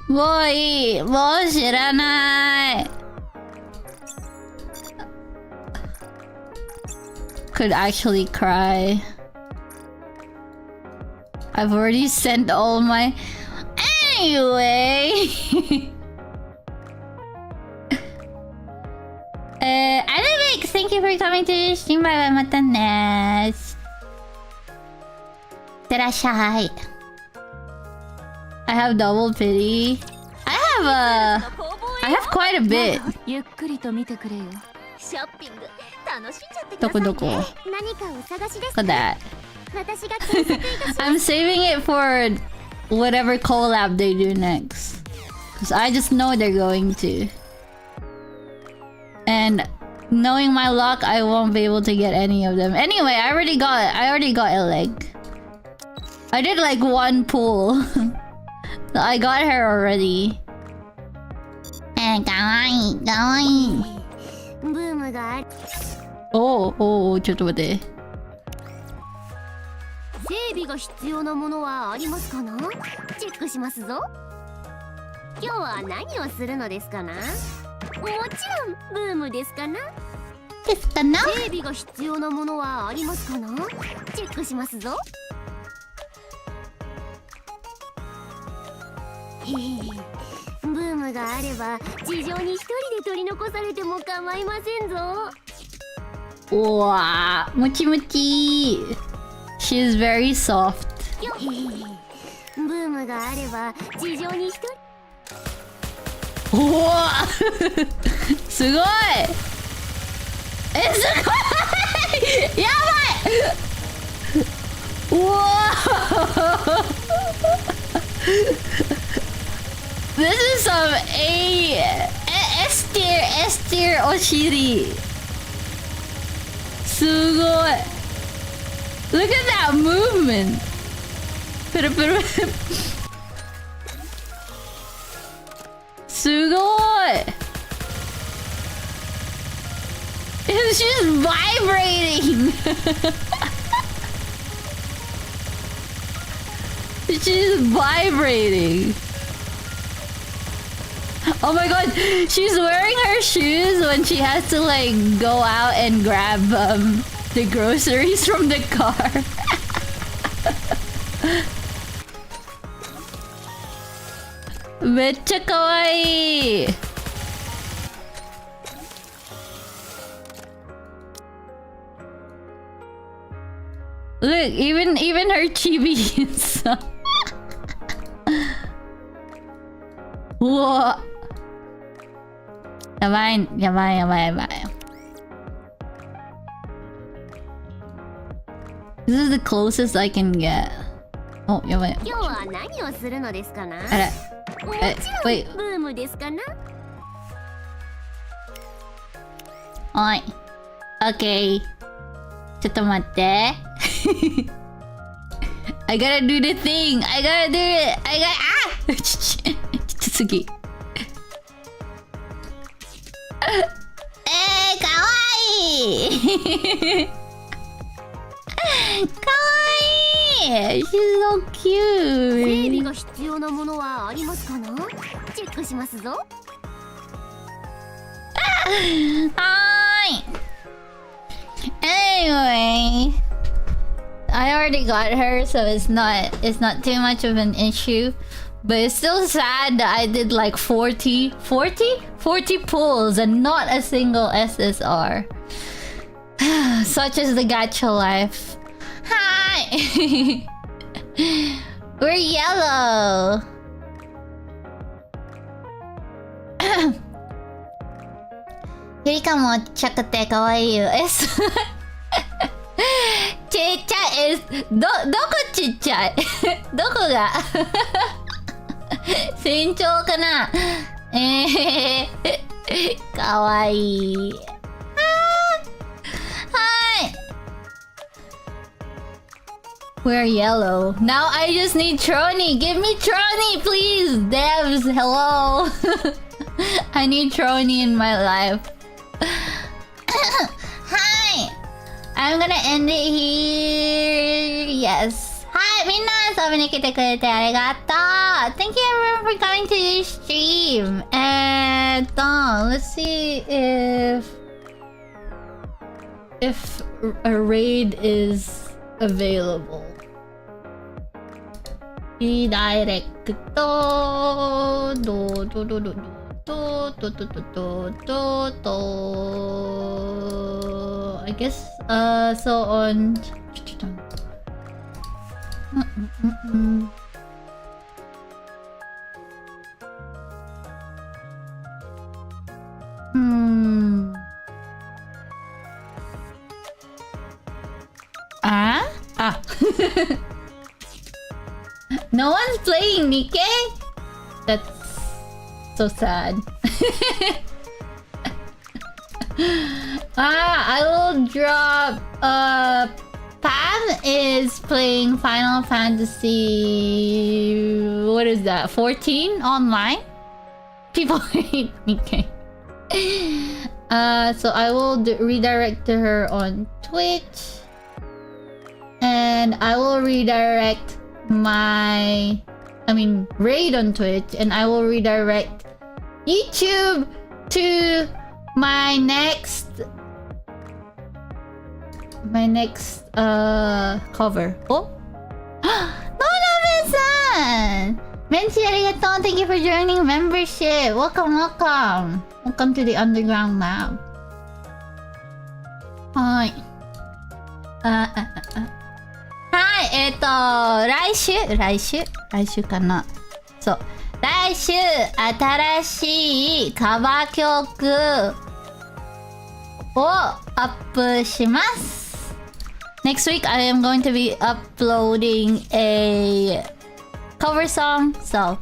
Boy, shiranai. Could actually cry. I've already sent all my... Anyway... Anivix, thank you for coming to the stream. Bye bye, mata ne. Terashai. I have double pity. I have quite a bit. Doko? Look at that. I'm saving it for whatever collab they do next. Because I just know they're going to. And knowing my luck, I won't be able to get any of them. Anyway, I already got a leg. I did like one pull. I got her already. And kawaii. Oh, ちょっと待って。
整備が必要なものはありますかな？チェックしますぞ。今日は何をするのですかな？もちろんブームですかな？
ですかな？
整備が必要なものはありますかな？チェックしますぞ。ブームがあれば地上に一人で取り残されても構いませんぞ。
うわー、もちもち。She's very soft.
ブームがあれば地上に一人。
おわすごい。すごい。やばい。うわThis is some S tier お尻。すごい。Look at that movement. プルプル。すごい。She's vibrating. She's vibrating. Oh my god, she's wearing her shoes when she has to like go out and grab the groceries from the car. Mecha kawaii. Look, even her chibi is Whoa. やばい。This is the closest I can get. Oh, やばい。
今日は何をするのですかな？
あれ。
もちろんブームですかな？
おい。OK。ちょっと待って。I gotta do the thing. I gotta do it.ちょっと次。かわいい。いい She's so
整
cute
備が必要なものはありますかな。チェックしますぞ。
はーい Anyway I already got her so it's not too much of an issue but it's still sad that I did like 40 pulls and not a single SSR. Such is the gacha life. Hi! We're yellow. Eureka もちっちゃくて可愛いよ。ちっちゃい。どこちっちゃいどこが身長かなかわいい。We're yellow. Now I just need Trony. Give me Trony, please. Devs, hello. I need Trony in my life. Hi. I'm gonna end it here. Yes. Hi, みんな遊びに来てくれてありがとう。Thank you everyone for coming to this stream. Let's see if a raid is available. Redirect. I guess so on No one's playing Nikke? That's so sad. I will drop Pam is playing Final Fantasy what is that? 14 online? People hate Nikke. So I will redirect her on Twitch. And I will redirect raid on Twitch, and I will redirect YouTube to my next cover. Oh, Nonabe-san! Menchi arigatou. Thank you for joining membership. Welcome to the underground lab. Hi. はい、来週かな。そう。来週、新しいカバー曲をアップします。Next week, I am going to be uploading a cover song, so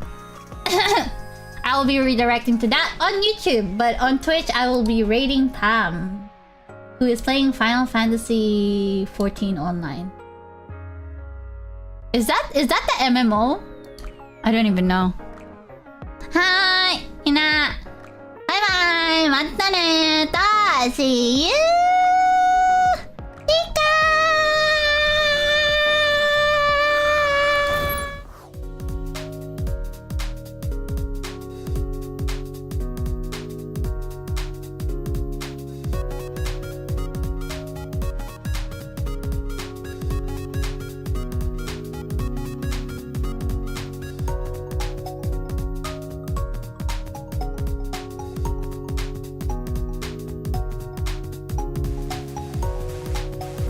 I will be redirecting to that on YouTube, but on Twitch, I will be rating Pam, who is playing Final Fantasy 14 online. Is that the MMO? I don't even know. Hi, みんな。バイバイ。またねー。See you.